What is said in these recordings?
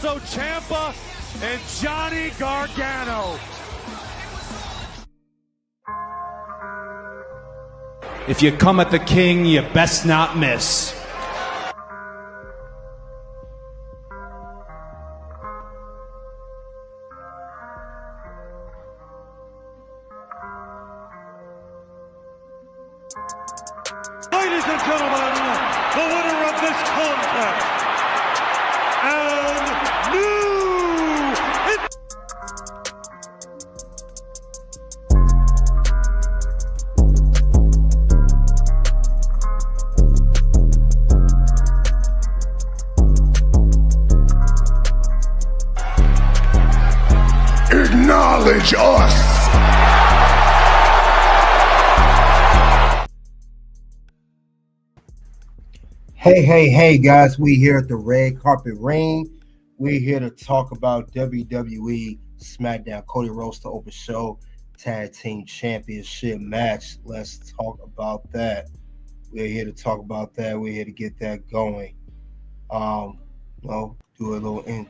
Tommaso Ciampa and Johnny Gargano. If you come at the king, you best not miss. Ladies and gentlemen, the winner of this contest and acknowledge us. Hey, guys, we here at the Red Carpet Ring. We're here to talk about WWE SmackDown Cody Rhodes to open show tag team championship match. Let's talk about that. We're here to talk about that. We're here to get that going. Do a little in.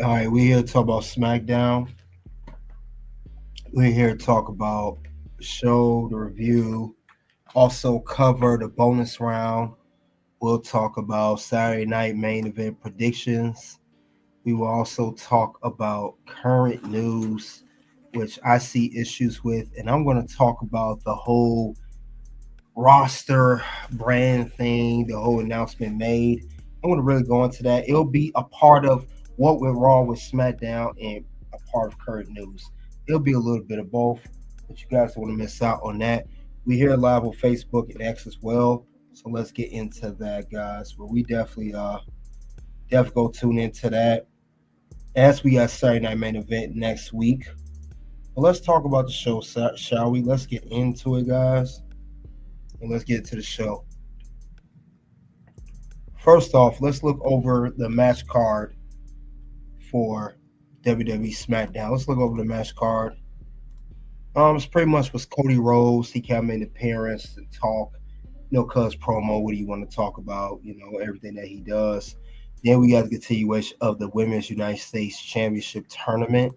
All right, we're here to talk about SmackDown. We're here to talk about the show, the review, also cover the bonus round. We'll talk about Saturday night main event predictions. We will also talk about current news, which I see issues with, and I'm going to talk about the whole roster brand thing, the whole announcement made. I'm going to really go into that. It'll be a part of what went wrong with SmackDown and a part of current news. It'll be a little bit of both, but you guys don't want to miss out on that. We here live on Facebook and X as well, so let's get into that, guys. But we definitely go tune into that as we got Saturday night main event next week. But let's talk about the show, shall we? Let's get into it, guys, and let's get to the show. First off, let's look over the match card for WWE SmackDown. Let's look over the match card. It's pretty much was Cody Rhodes. He came in appearance and talk, cuz promo, what do you want to talk about, everything that he does. Then we got the continuation of the Women's United States Championship Tournament.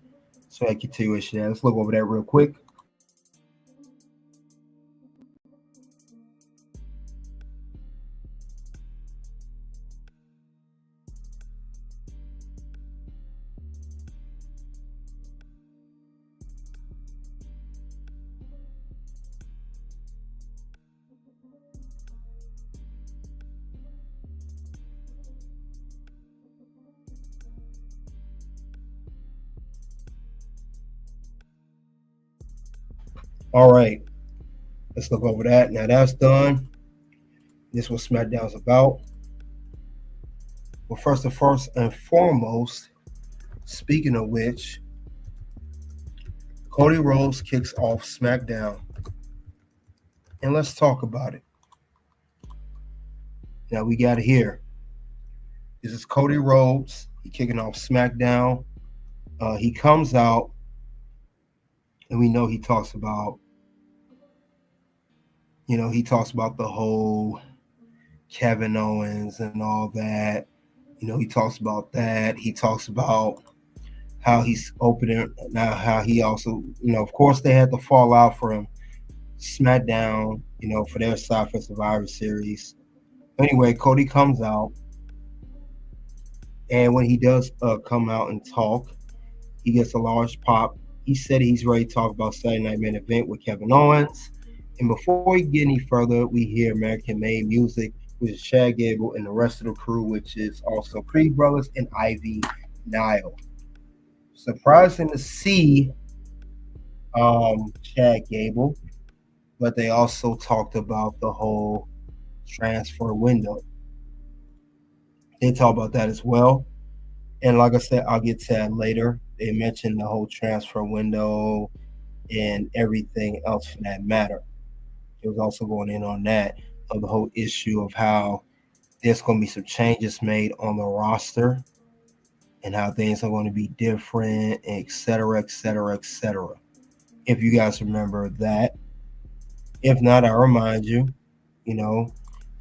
So that continuation, let's look over that real quick. All right, let's look over that. Now that's done. This is what SmackDown's about. Well, first and foremost, speaking of which, Cody Rhodes kicks off SmackDown. And let's talk about it. Now we got it here. This is Cody Rhodes. He kicking off SmackDown. He comes out, and we know he talks about the whole Kevin Owens and all that. He talks about that. He talks about how he's opening now, how he also, of course they had to fall out from SmackDown, for their side for Survivor Series. Anyway, Cody comes out, and when he does come out and talk, he gets a large pop. He said he's ready to talk about Saturday Night Main Event with Kevin Owens. And before we get any further, we hear American-made music, which is Chad Gable and the rest of the crew, which is also Creed Brothers and Ivy Nile. Surprising to see Chad Gable, but they also talked about the whole transfer window. They talk about that as well. And like I said, I'll get to that later. They mentioned the whole transfer window and everything else for that matter. It was also going in on that, of the whole issue of how there's going to be some changes made on the roster and how things are going to be different, et cetera, et cetera, et cetera. If you guys remember that. If not, I remind you,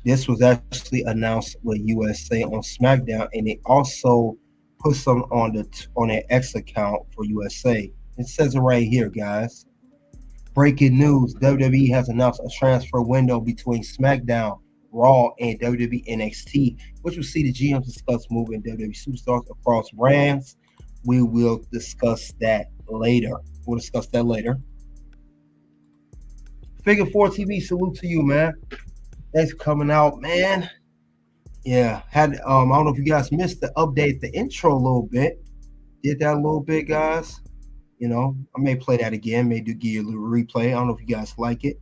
this was actually announced with USA on SmackDown, and they also put some on their X account for USA. It says it right here, guys. Breaking news: WWE has announced a transfer window between SmackDown, Raw, and WWE NXT, which will see the GMs discuss moving WWE superstars across brands. We will discuss that later. We'll discuss that later. Figure 4 TV, salute to you, man. Thanks for coming out, man. Yeah, I don't know if you guys missed the update, the intro a little bit. Did that a little bit, guys. I may play that again, may give you a little replay. I don't know if you guys like it.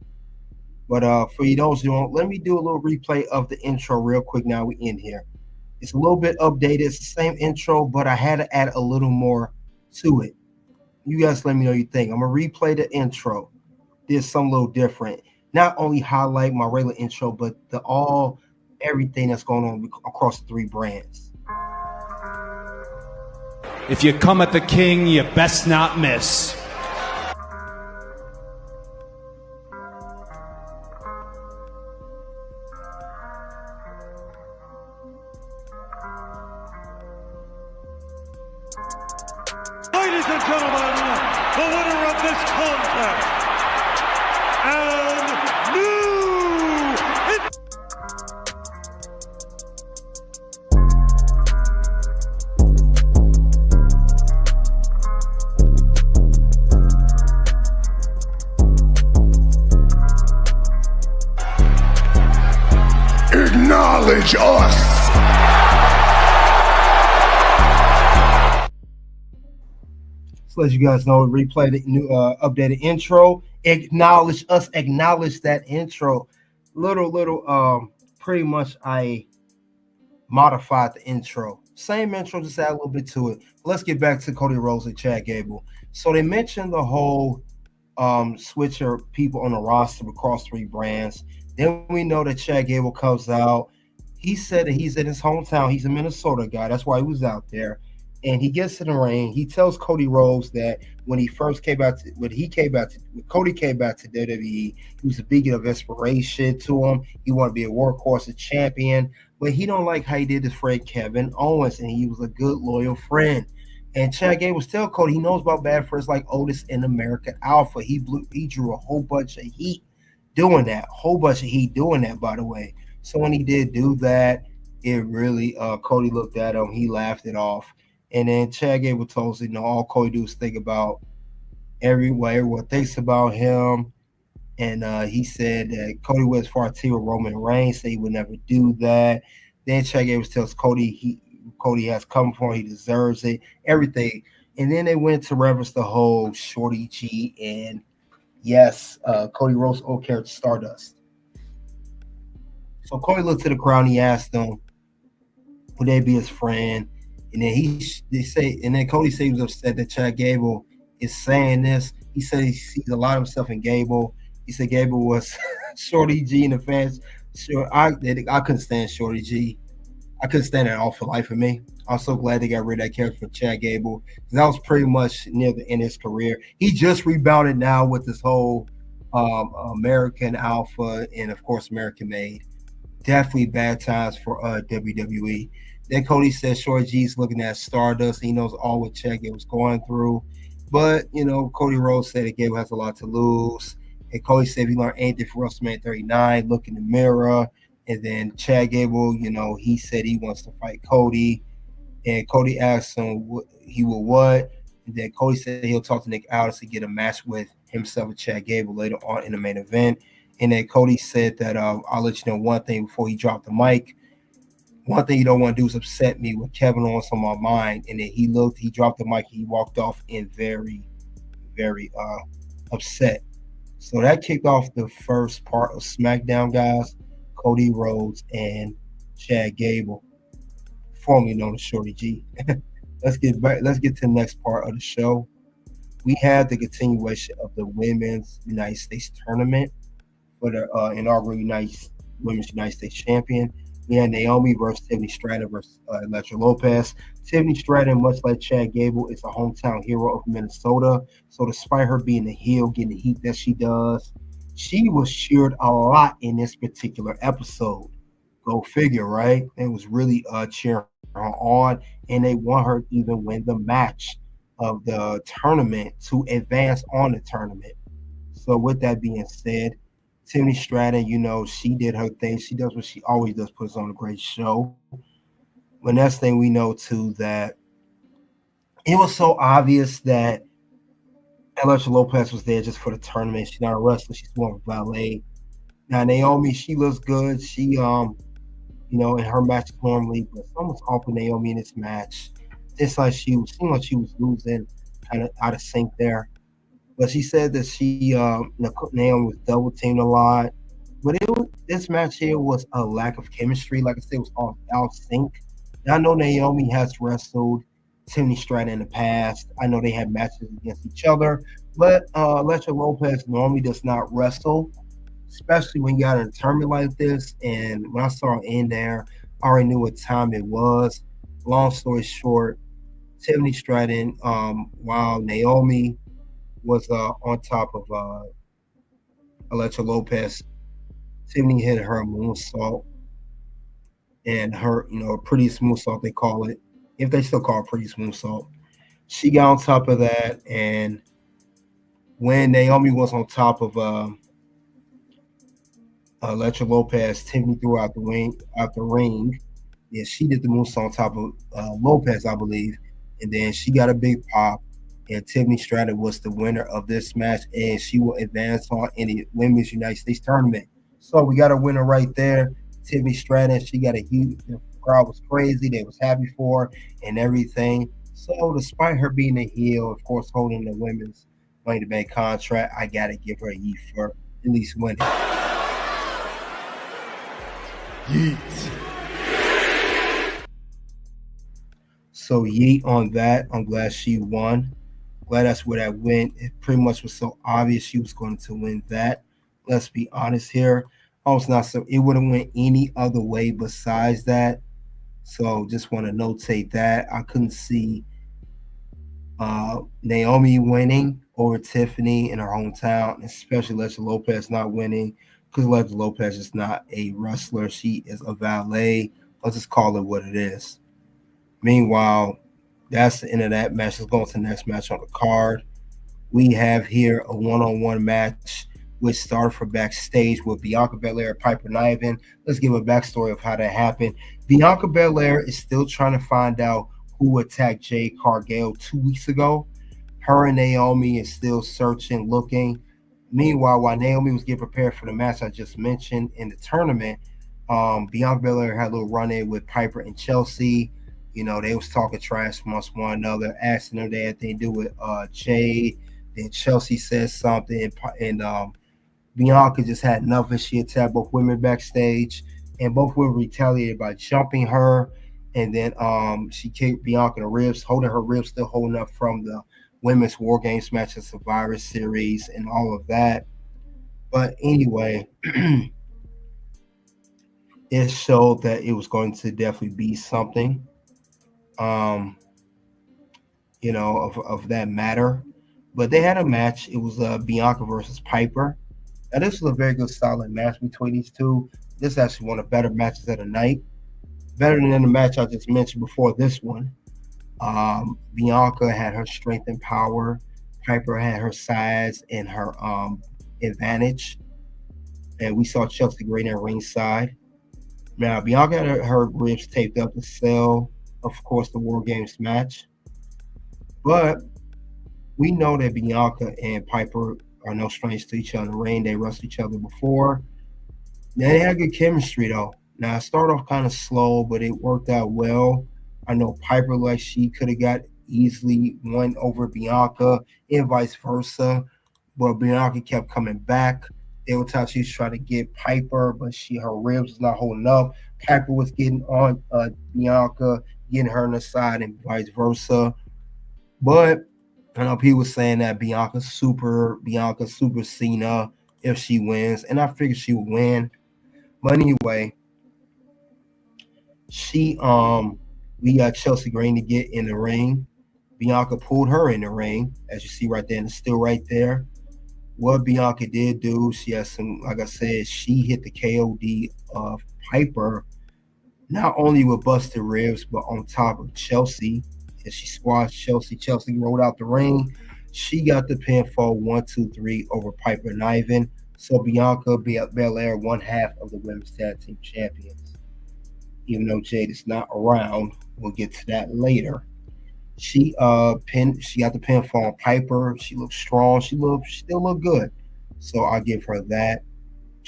But for those who don't, let me do a little replay of the intro real quick now we in here. It's a little bit updated. It's the same intro, but I had to add a little more to it. You guys let me know what you think. I'm going to replay the intro. Did something a little different. Not only highlight my regular intro, but everything that's going on across the 3 brands. If you come at the king, you best not miss. Ladies and gentlemen, the winner of this contest, and Acknowledge us. So let you guys know, replay the new updated intro. Acknowledge us, acknowledge that intro. Pretty much I modified the intro. Same intro, just add a little bit to it. Let's get back to Cody Rhodes and Chad Gable. So they mentioned the whole switcher people on the roster across 3 brands. Then we know that Chad Gable comes out. He said that he's in his hometown. He's a Minnesota guy. That's why he was out there. And he gets in the ring. He tells Cody Rhodes that when Cody came back to WWE, he was a beacon of inspiration to him. He wanted to be a workhorse, a champion, but he don't like how he did his friend Kevin Owens, and he was a good, loyal friend. And Chad Gable was telling Cody he knows about bad friends like Otis and American Alpha. He drew a whole bunch of heat doing that. By the way. So when he did do that, it really Cody looked at him. He laughed it off. And then Chad Gable told us, all Cody do is think about everyone thinks about him. And he said that Cody was far too with Roman Reigns, said he would never do that. Then Chad Gable tells Cody Cody has come for him, he deserves it, everything. And then they went to reference the whole Shorty G and yes, Cody Rhodes' old character Stardust. So Cody looked to the crowd and he asked them, would they be his friend? And then Cody said he was upset that Chad Gable is saying this. He said he sees a lot of himself in Gable. He said Gable was Shorty G in the fans. Sure, I couldn't stand Shorty G. I couldn't stand it all for life of me. I'm so glad they got rid of that character for Chad Gable. That was pretty much near the end of his career. He just rebounded now with this whole American Alpha and, of course, American Made. Definitely bad times for WWE. Then Cody said Shorty G's looking at Stardust. He knows all what Chad Gable was going through. But, Cody Rhodes said that Gable has a lot to lose. And Cody said if he learned anything from WrestleMania 39, look in the mirror. And then Chad Gable, he said he wants to fight Cody. And Cody asked him he will what. And then Cody said he'll talk to Nick Aldis to get a match with himself and Chad Gable later on in the main event. And then Cody said that I'll let you know one thing before he dropped the mic. One thing you don't want to do is upset me with Kevin Owens on my mind. And then he dropped the mic, he walked off in very, very upset. So that kicked off the first part of SmackDown, guys. Cody Rhodes and Chad Gable, formerly known as Shorty G. Let's get to the next part of the show. We have the continuation of the Women's United States Tournament for the inaugural Women's United States Champion. We had Naomi versus Tiffany Stratton versus Elektra Lopez. Tiffany Stratton, much like Chad Gable, is a hometown hero of Minnesota. So despite her being a heel, getting the heat that she does, she was cheered a lot in this particular episode. Go figure, right? It was really cheering her on, and they want her to even win the match of the tournament to advance on the tournament. So with that being said, Tiffany Stratton, she did her thing. She does what she always does, puts on a great show. But next thing we know too that it was so obvious that Elektra Lopez was there just for the tournament. She's not a wrestler, she's more of a valet. Now Naomi, she looks good. She in her matches normally, but someone's off with Naomi in this match. Just like seemed like she was losing, kind of out of sync there. But she said that Naomi was double teamed a lot. But this match here was a lack of chemistry. Like I said, it was all out sync. And I know Naomi has wrestled Tiffany Stratton in the past. I know they had matches against each other. But Elektra Lopez normally does not wrestle, especially when you got a tournament like this. And when I saw her in there, I already knew what time it was. Long story short, Tiffany Stratton, while Naomi was on top of Elektra Lopez, Tiffany hit her moonsault, and her, pretty moonsault, they call it, if they still call it pretty moonsault. She got on top of that, and when Naomi was on top of Elektra Lopez, Tiffany threw out the ring. Yeah, she did the moonsault on top of Lopez, I believe, and then she got a big pop. And Tiffany Stratton was the winner of this match, and she will advance on in the Women's United States Tournament. So we got a winner right there. Tiffany Stratton, she got a huge, the crowd was crazy. They was happy for her and everything. So despite her being a heel, of course, holding the women's Money in the Bank contract, I got to give her a yeet for at least winning. Yeet. So yeet on that. I'm glad she won. Glad that's where that went. It pretty much was so obvious she was going to win that. Let's be honest here. It wouldn't went any other way besides that. So just want to notate that. I couldn't see Naomi winning over Tiffany in her hometown, especially Elektra Lopez not winning, because Elektra Lopez is not a wrestler. She is a valet. Let's just call it what it is. Meanwhile, that's the end of that match. Let's go on to the next match on the card. We have here a one-on-one match which started from backstage with Bianca Belair and Piper Niven. Let's give a backstory of how that happened. Bianca Belair is still trying to find out who attacked Jade Cargill 2 weeks ago. Her and Naomi is still searching, looking. Meanwhile, while Naomi was getting prepared for the match I just mentioned in the tournament, Bianca Belair had a little run-in with Piper and Chelsea. They was talking trash amongst one another, asking them they had anything to do with Jade. Then Chelsea said something, and Bianca just had enough, and she attacked both women backstage, and both women retaliated by jumping her, and then she kicked Bianca in the ribs, holding her ribs, still holding up from the women's WarGames match at Survivor Series and all of that. But anyway, it showed that it was going to definitely be something, of that matter. But they had a match. It was Bianca versus Piper. Now, this was a very good, solid match between these two. This is actually one of the better matches of the night. Better than the match I just mentioned before this one. Bianca had her strength and power. Piper had her size and her advantage. And we saw Chelsea Gray at ringside. Now, Bianca had her ribs taped up to sell, of course, the WarGames match. But we know that Bianca and Piper are no strangers to each other in the ring. They wrestled each other before. Now, they had good chemistry, though. Now, it started off kind of slow, but it worked out well. I know Piper, like, she could have got easily won over Bianca and vice versa. But Bianca kept coming back. There were times she was trying to get Piper, but her ribs was not holding up. Piper was getting on Bianca, getting her on the side, and vice versa. But I know people were saying that Bianca super Cena if she wins, and I figured she would win. But anyway, We got Chelsea Green to get in the ring. Bianca pulled her in the ring, as you see right there, and it's still right there. What Bianca did do, she has some, like I said, she hit the KOD of Piper, not only with busted ribs, but on top of Chelsea. And she squashed Chelsea. Chelsea rolled out the ring. She got the pinfall 1-2-3 over Piper Niven. So Bianca Belair, one half of the women's tag team champions. Even though Jade is not around, we'll get to that later. She she got the pinfall on Piper. She looks strong. She still look good. So I'll give her that.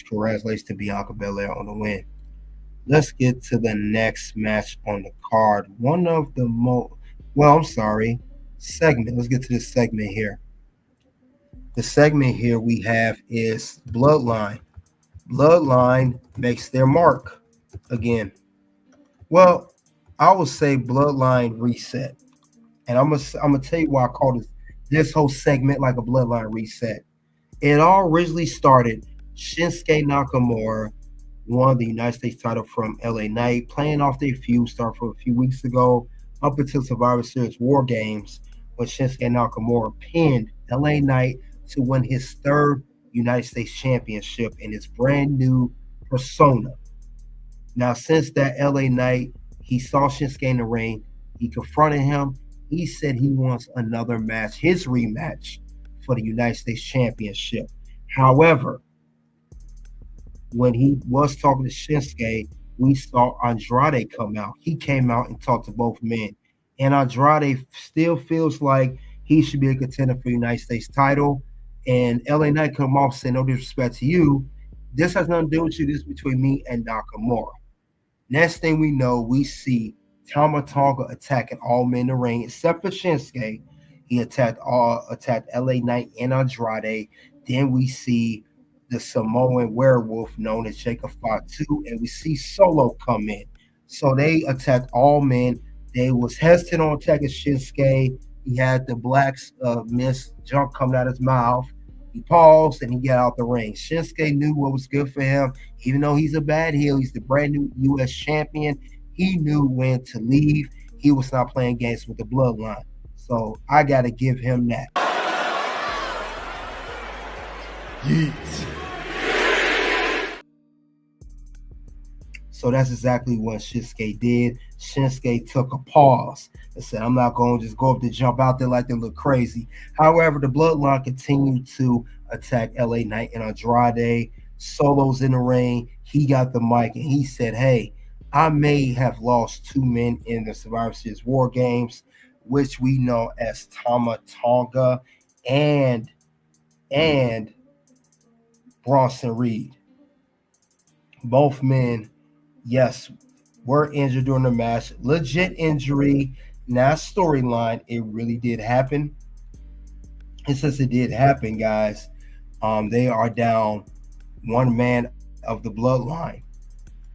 Congratulations to Bianca Belair on the win. Let's get to the next match on the card. One of the segment. Let's get to this segment here. The segment here we have is Bloodline. Bloodline makes their mark again. Well, I would say Bloodline reset. And I'm gonna tell you why I call this whole segment like a Bloodline reset. It all originally started Shinsuke Nakamura won the United States title from LA Knight, playing off their feud started from a few weeks ago up until Survivor Series WarGames, when Shinsuke Nakamura pinned LA Knight to win his third United States Championship in his brand new persona. Now, since that LA Knight, he saw Shinsuke in the ring, he confronted him. He said he wants another match, his rematch for the United States Championship. However, when he was talking to Shinsuke, we saw Andrade come out. He came out and talked to both men. And Andrade still feels like he should be a contender for the United States title. And LA Knight come off saying, no disrespect to you, this has nothing to do with you. This is between me and Nakamura. Next thing we know, we see Tama Tonga attacking all men in the ring, except for Shinsuke. He attacked LA Knight and Andrade. Then we see the Samoan werewolf known as Jacob Fatu, and we see Solo come in. So they attacked all men. They was hesitant on attacking Shinsuke. He had the black mist junk coming out of his mouth. He paused and he got out the ring. Shinsuke knew what was good for him. Even though he's a bad heel, he's the brand new U.S. champion. He knew when to leave. He was not playing games with the bloodline. So I got to give him that. Yeet. So that's exactly what Shinsuke did. Shinsuke took a pause and said, I'm not going to just go up to jump out there like they look crazy. However, the bloodline continued to attack LA Knight and Andrade. Solo's in the ring. He got the mic and he said, hey, I may have lost two men in the Survivor Series WarGames, which we know as Tama Tonga and Bronson Reed. Both men, yes, were injured during the match. Legit injury, not storyline. It really did happen. And since it did happen, guys, they are down one man of the bloodline.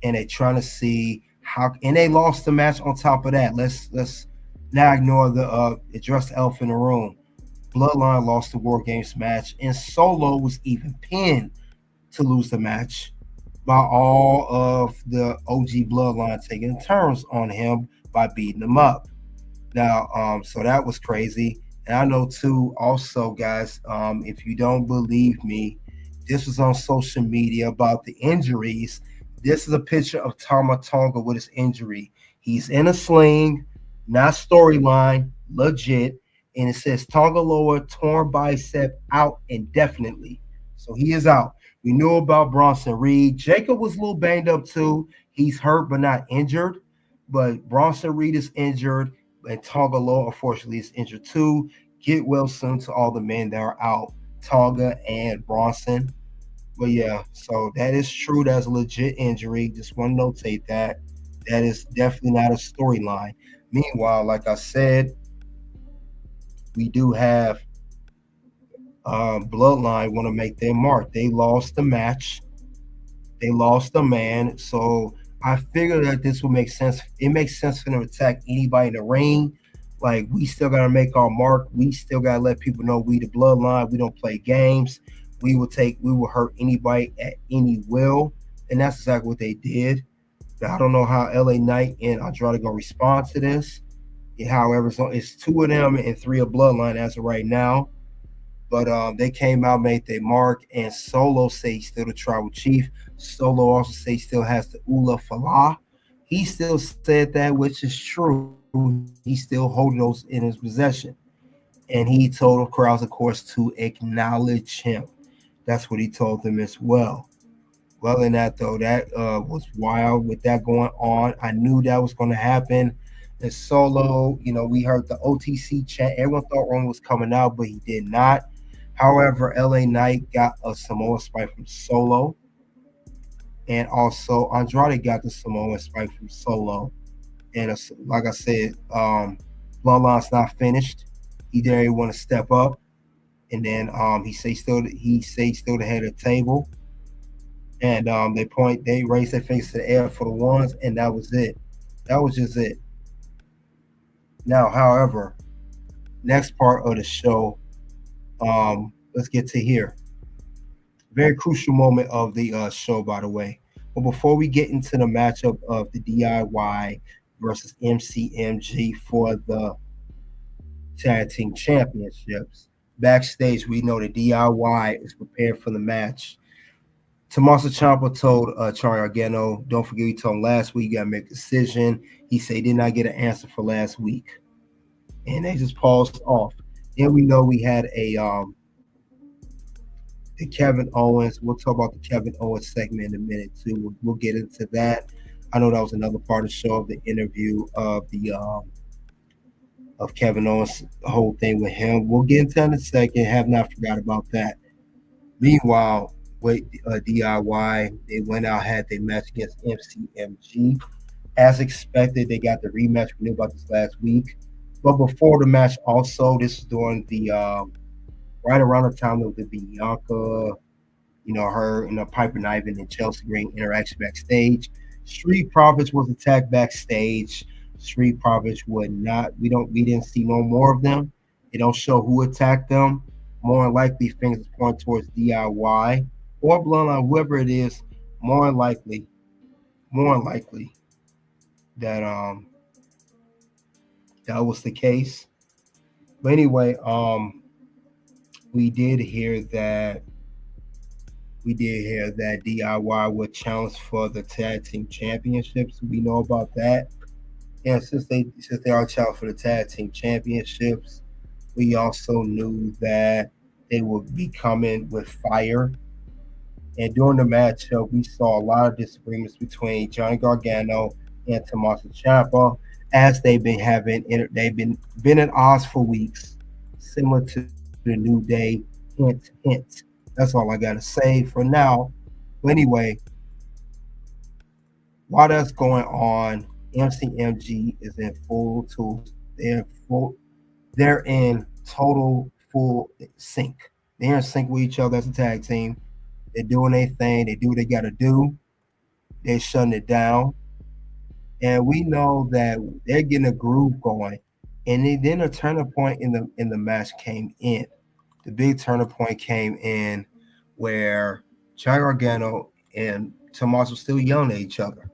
And they're trying to see how, and they lost the match on top of that. Let's now ignore the address the elephant in the room. Bloodline lost the WarGames match, and Solo was even pinned to lose the match by all of the OG bloodline taking turns on him by beating him up. Now, so that was crazy. And I know too, also, guys, if you don't believe me, this was on social media about the injuries. This is a picture of Tama Tonga with his injury. He's in a sling, not storyline, legit. And it says Tonga lower torn bicep out indefinitely. So he is out. We knew about Bronson Reed. Jacob was a little banged up too. He's hurt but not injured. But Bronson Reed is injured. And Tonga lower, unfortunately, is injured too. Get well soon to all the men that are out, Tonga and Bronson. But yeah, so that is true. That's a legit injury. Just want to notate that. That is definitely not a storyline. Meanwhile, like I said, we do have Bloodline want to make their mark. They lost the match. They lost the man. So I figured that this would make sense. It makes sense for them to attack anybody in the ring. Like, we still got to make our mark. We still got to let people know we the Bloodline. We don't play games. We will hurt anybody at any will. And that's exactly what they did. Now, I don't know how LA Knight and Andrade gonna respond to this. However, it's two of them and three of Bloodline as of right now. But they came out, made their mark, and Solo say he's still the tribal chief. Solo also say he still has the Ula Falah. He still said that, which is true. He still holding those in his possession. And he told the crowds, of course, to acknowledge him. That's what he told them as well. Well, than that though, that was wild with that going on. I knew that was going to happen. And Solo, we heard the OTC chant. Everyone thought Roman was coming out, but he did not. However, LA Knight got a Samoa spike from Solo. And also Andrade got the Samoa spike from Solo. And like I said, Bloodline's not finished. He didn't want to step up. And then he say still the head of the table. And they raised their face to the air for the ones, and that was it. That was just it. Now, however, next part of the show, let's get to here. Very crucial moment of the show, by the way. But before we get into the matchup of the DIY versus MCMG for the Tag Team Championships, backstage we know the DIY is prepared for the match. Tommaso Ciampa told Charlie Gargano, don't forget we told him last week you got to make a decision. He said he did not get an answer for last week. And they just paused off. Then we know we had the Kevin Owens. We'll talk about the Kevin Owens segment in a minute too. We'll get into that. I know that was another part of the show of the interview of the of Kevin Owens, the whole thing with him. We'll get into that in a second. Have not forgot about that. Meanwhile, with DIY, they went out, had their match against MCMG. As expected, they got the rematch. We knew about this last week. But before the match, also, this was during the right around the time of the Bianca, her and Piper Niven and Chelsea Green interaction backstage. Street Profits was attacked backstage. Street Profits would not. We didn't see no more of them. They don't show who attacked them. More than likely, fingers point towards DIY or Bloodline, whoever it is. More than likely that that was the case. But anyway, we did hear that DIY would challenge for the tag team championships. We know about that. And since they are challenged for the tag team championships, we also knew that they would be coming with fire. And during the matchup, we saw a lot of disagreements between Johnny Gargano and Tommaso Ciampa, as they've been at odds for weeks, similar to the New Day. Hint, hint. That's all I gotta say for now. But anyway, while that's going on, MCMG is in full tools. They're in total full sync. They're in sync with each other as a tag team. They're doing their thing. They do what they got to do. They're shutting it down. And we know that they're getting a groove going. And then a turning point in the match came in. The big turning point came in where Johnny Gargano and Tommaso were still yelling at each other.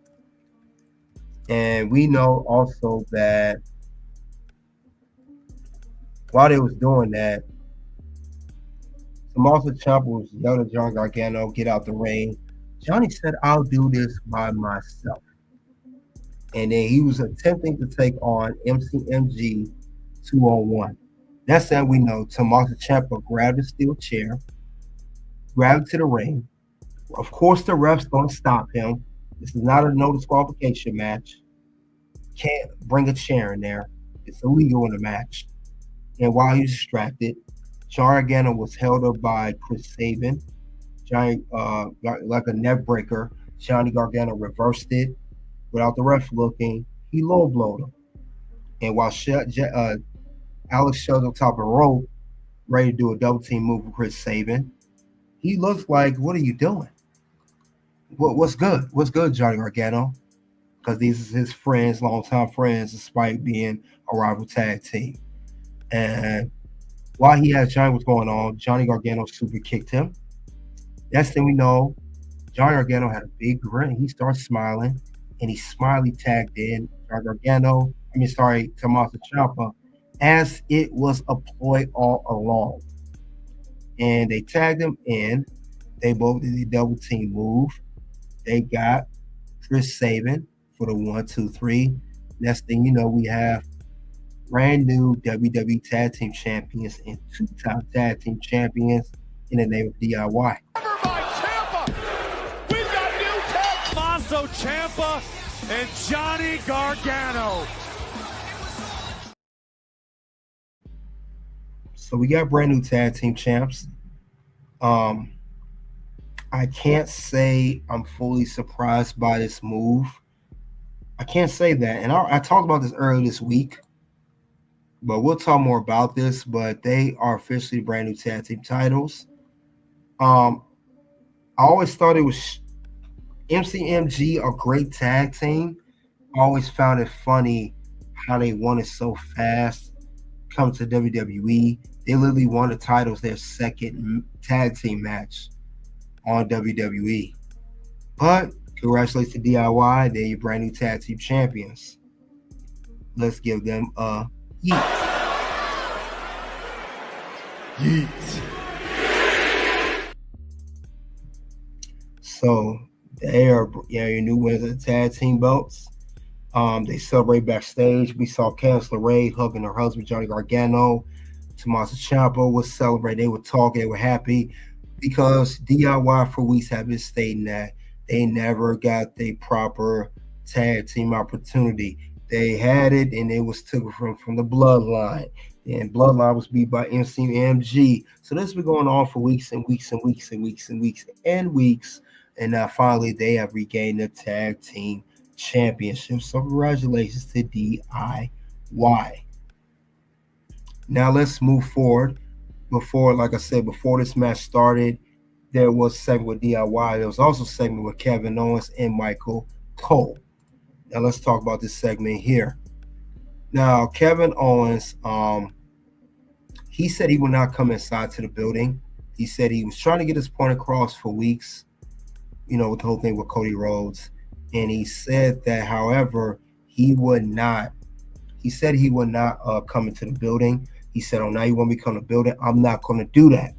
And we know also that while they was doing that, Tommaso Ciampa was yelling at Johnny Gargano, get out the ring. Johnny said, I'll do this by myself. And then he was attempting to take on MCMG 2-on-1. That's how we know Tommaso Ciampa grabbed a steel chair, grabbed it to the ring. Of course, the ref's going to stop him. This is not a no disqualification match. Can't bring a chair in there. It's illegal in the match. And while he's distracted, Johnny Gargano was held up by Chris Sabin. Johnny, like a neck breaker, Johnny Gargano reversed it without the ref looking. He low blowed him. And while Alex showed on top of the rope, ready to do a double team move with Chris Sabin, he looks like, what are you doing? What's good? What's good, Johnny Gargano? Because these are his friends, longtime friends, despite being a rival tag team. And while he had Johnny, what's going on, Johnny Gargano super kicked him. Next thing we know, Johnny Gargano had a big grin. He starts smiling. and he smiley tagged in Gargano. Tommaso Ciampa, as it was a ploy all along. And they tagged him in. They both did the double team move. They got Chris Sabin for the 1-2-3. Next thing you know, we have brand new WWE Tag Team Champions and two-time Tag Team Champions in the name of DIY. Tommaso Ciampa and Johnny Gargano. So we got brand new Tag Team Champs. I can't say I'm fully surprised by this move. I can't say that. And I talked about this earlier this week, but we'll talk more about this. But they are officially brand new tag team titles. I always thought it was MCMG, a great tag team. I always found it funny how they won it so fast. Come to WWE, they literally won the titles their second tag team match on WWE. But congratulations to DIY, they're your brand new tag team champions. Let's give them a yeet. Yeet. So they are your new winners of the tag team belts. They celebrate backstage. We saw Candice LeRae hugging her husband Johnny Gargano. Tommaso Ciampa was celebrating. They were talking. They were happy because DIY for weeks have been stating that they never got the proper tag team opportunity. They had it, and it was taken from the Bloodline. And Bloodline was beat by MCMG. So this has been going on for weeks and weeks and weeks and weeks and weeks and weeks. And now finally they have regained the tag team championship. So congratulations to DIY. Now let's move forward. Before this match started, there was a segment with DIY. There was also a segment with Kevin Owens and Michael Cole. Now let's talk about this segment here. Now Kevin Owens, he said he would not come inside to the building. He said he was trying to get his point across for weeks, with the whole thing with Cody Rhodes. And he said that, however, he would not come into the building. He said, now you want me to come to the building? I'm not going to do that.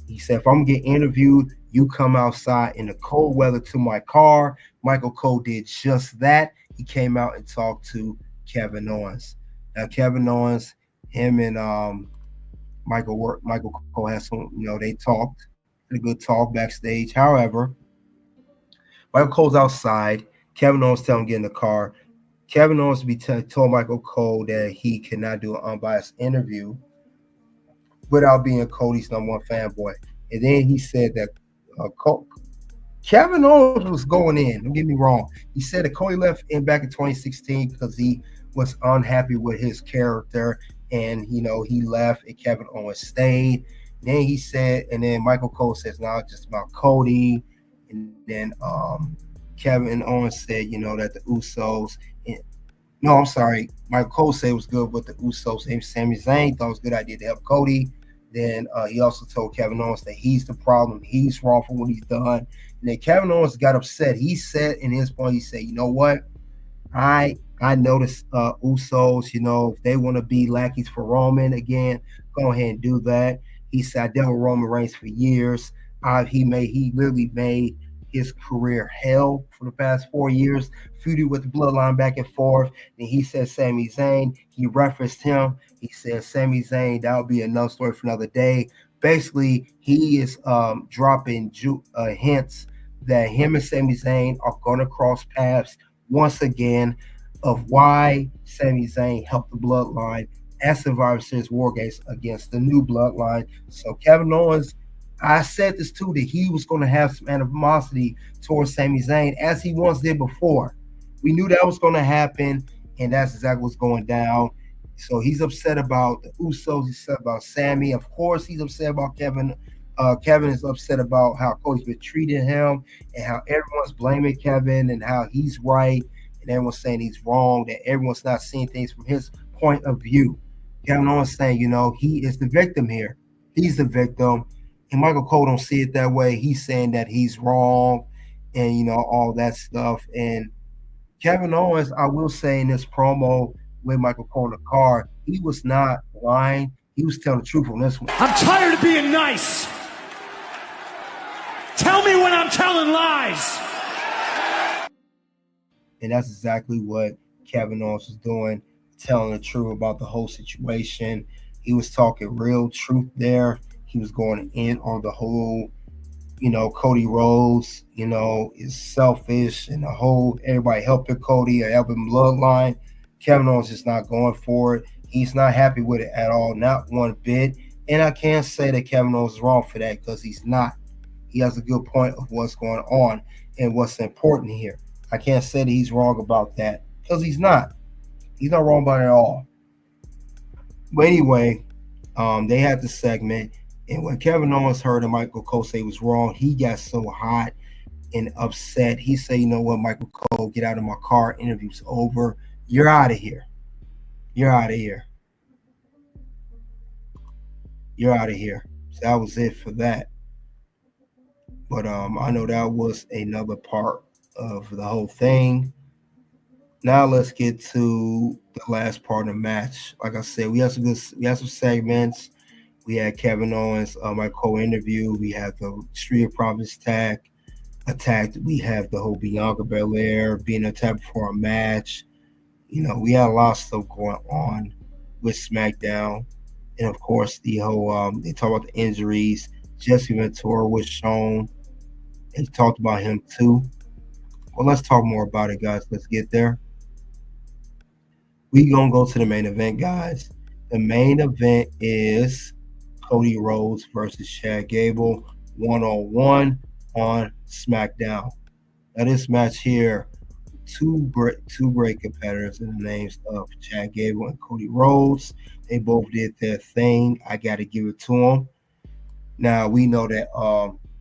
He said, if I'm going to get interviewed, you come outside in the cold weather to my car. Michael Cole did just that. He came out and talked to Kevin Owens. Now, Kevin Owens, him and Michael Cole had some, they talked, had a good talk backstage. However, Michael Cole's outside. Kevin Owens tell him to get in the car. Kevin Owens told Michael Cole that he cannot do an unbiased interview without being Cody's number one fanboy. And then he said that Kevin Owens was going in. Don't get me wrong. He said that Cody left back in 2016 because he was unhappy with his character, and he left, and Kevin Owens stayed. Then he said, and then Michael Cole says, "No, it's just about Cody." And then Kevin Owens said, that the Usos. Michael Cole said it was good with the Usos and Sami Zayn. Thought it was a good idea to help Cody. Then he also told Kevin Owens that he's the problem. He's wrong for what he's done. And then Kevin Owens got upset. He said in his point, he said, you know what? I noticed Usos, if they want to be lackeys for Roman again, go ahead and do that. He said, I dealt with Roman Reigns for years. He literally made his career hell for the past 4 years, feuded with the Bloodline back and forth. And he said Sami Zayn, he referenced him. He said Sami Zayn, that would be another story for another day. Basically, he is dropping hints that him and Sami Zayn are going to cross paths once again, of why Sami Zayn helped the Bloodline at Survivor Series WarGames against the new Bloodline. So Kevin Owens, I said this too, that he was going to have some animosity towards Sami Zayn, as he once did before. We knew that was going to happen, and that's exactly what's going down. So he's upset about the Usos. He's upset about Sami. Of course, he's upset about Kevin. Kevin is upset about how Cody's been treating him and how everyone's blaming Kevin and how he's right and everyone's saying he's wrong, that everyone's not seeing things from his point of view. Kevin Owens saying, he is the victim here. He's the victim. And Michael Cole don't see it that way. He's saying that he's wrong. and all that stuff. And Kevin Owens, I will say in this promo with Michael Cole in the car, he was not lying. He was telling the truth on this one. I'm tired of being nice. Tell me when I'm telling lies. And that's exactly what Kevin Owens was doing, telling the truth about the whole situation. He was talking real truth there. He was going in on the whole, Cody Rhodes, is selfish and the whole everybody helping Cody or helping Bloodline. Kevin Owens is not going for it. He's not happy with it at all, not one bit. And I can't say that Kevin Owens is wrong for that because he's not. He has a good point of what's going on and what's important here. I can't say that he's wrong about that because he's not. He's not wrong about it at all. But anyway, they had the segment, and when Kevin Owens heard that Michael Cole say he was wrong, he got so hot and upset. He said, "You know what, Michael Cole, get out of my car. Interview's over. You're out of here. You're out of here. You're out of here." So that was it for that. But I know that was another part of the whole thing. Now let's get to the last part of the match. Like I said, we had some segments. We had Kevin Owens, Michael Cole interview. We had the Street of Profits attacked. We have the whole Bianca Belair being attacked for a match. We had a lot of stuff going on with SmackDown. And of course, the whole they talk about the injuries. Jesse Ventura was shown. They talked about him too. Well, let's talk more about it, guys. Let's get there. We gonna go to the main event, guys. The main event is Cody Rhodes versus Chad Gable 1-on-1 on SmackDown. Now this match here, two great competitors in the names of Chad Gable and Cody Rhodes. They both did their thing. I got to give it to them. Now we know that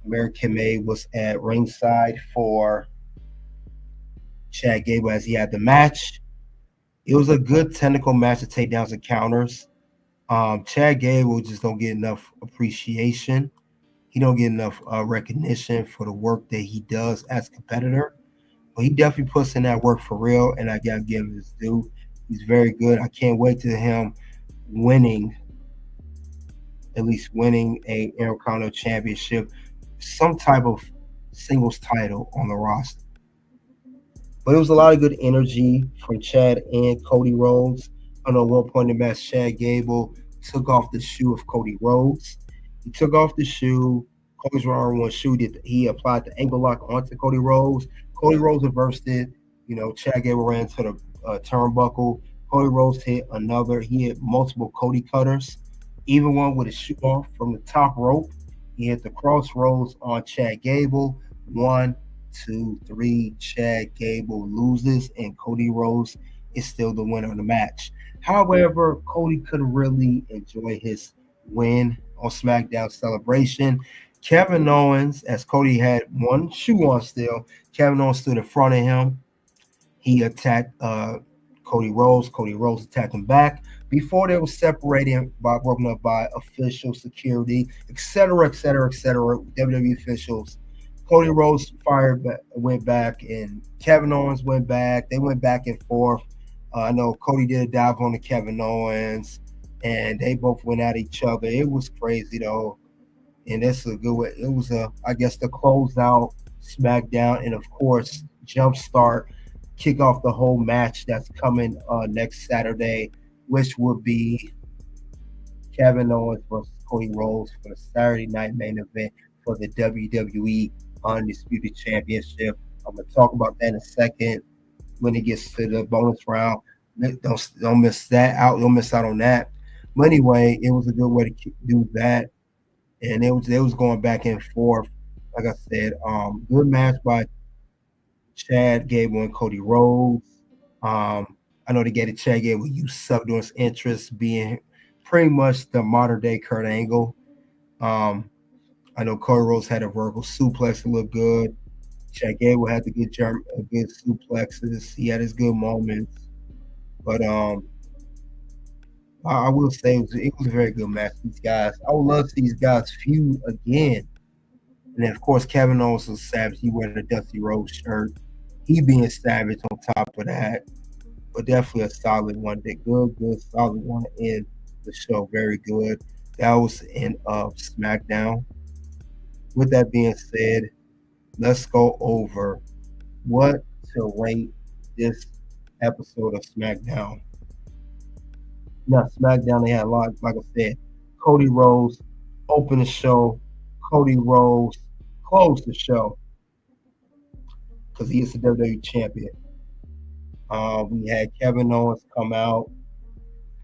American May was at ringside for Chad Gable as he had the match. It was a good technical match to take downs and counters. Chad Gable just don't get enough appreciation. He don't get enough recognition for the work that he does as a competitor. But he definitely puts in that work for real, and I got to give him his due. He's very good. I can't wait to him at least winning a Intercontinental Championship, some type of singles title on the roster. But it was a lot of good energy from Chad and Cody Rhodes. I know at one point in the match, Chad Gable took off the shoe of Cody Rhodes. He took off the shoe. Cody's wearing one shoe. He applied the ankle lock onto Cody Rhodes. Cody Rhodes reversed it. Chad Gable ran to the turnbuckle. Cody Rhodes hit another. He hit multiple Cody cutters, even one with his shoe off from the top rope. He hit the crossroads on Chad Gable. 1, 2, 3. Chad Gable loses, and Cody Rhodes is still the winner of the match. However, Cody couldn't really enjoy his win on SmackDown Celebration. Kevin Owens, as Cody had one shoe on still, Kevin Owens stood in front of him. He attacked Cody Rhodes. Cody Rhodes attacked him back. Before they were separated broken up by official security, etc., WWE officials. Cody Rhodes went back, and Kevin Owens went back. They went back and forth. I know Cody did a dive on to Kevin Owens, and they both went at each other. It was crazy, though. And that's a good way. It was, I guess, the closeout SmackDown, and, of course, jumpstart, kick off the whole match that's coming next Saturday, which would be Kevin Owens versus Cody Rhodes for the Saturday night main event for the WWE Undisputed Championship. I'm going to talk about that in a second when it gets to the bonus round. Don't miss that out. Don't miss out on that. But anyway, it was a good way to do that. And it was going back and forth. Like I said, good match by Chad Gable and Cody Rhodes. I know they gave it Chad Gable use subduous interest, being pretty much the modern day Kurt Angle. I know Cody Rhodes had a vertical suplex that looked good. Chad Gable had the good suplexes. He had his good moments. But I will say it was a very good match. These guys, I would love to see these guys feud again. And then, of course, Kevin Owens was savage. He wearing a Dusty Rhodes shirt. He being savage on top of that. But definitely a solid one. Good, solid one in the show. Very good. That was the end of SmackDown. With that being said, let's go over what to rate this episode of SmackDown. Now, SmackDown, they had a lot, like I said, Cody Rhodes opened the show. Cody Rhodes closed the show because he is the WWE champion. We had Kevin Owens come out.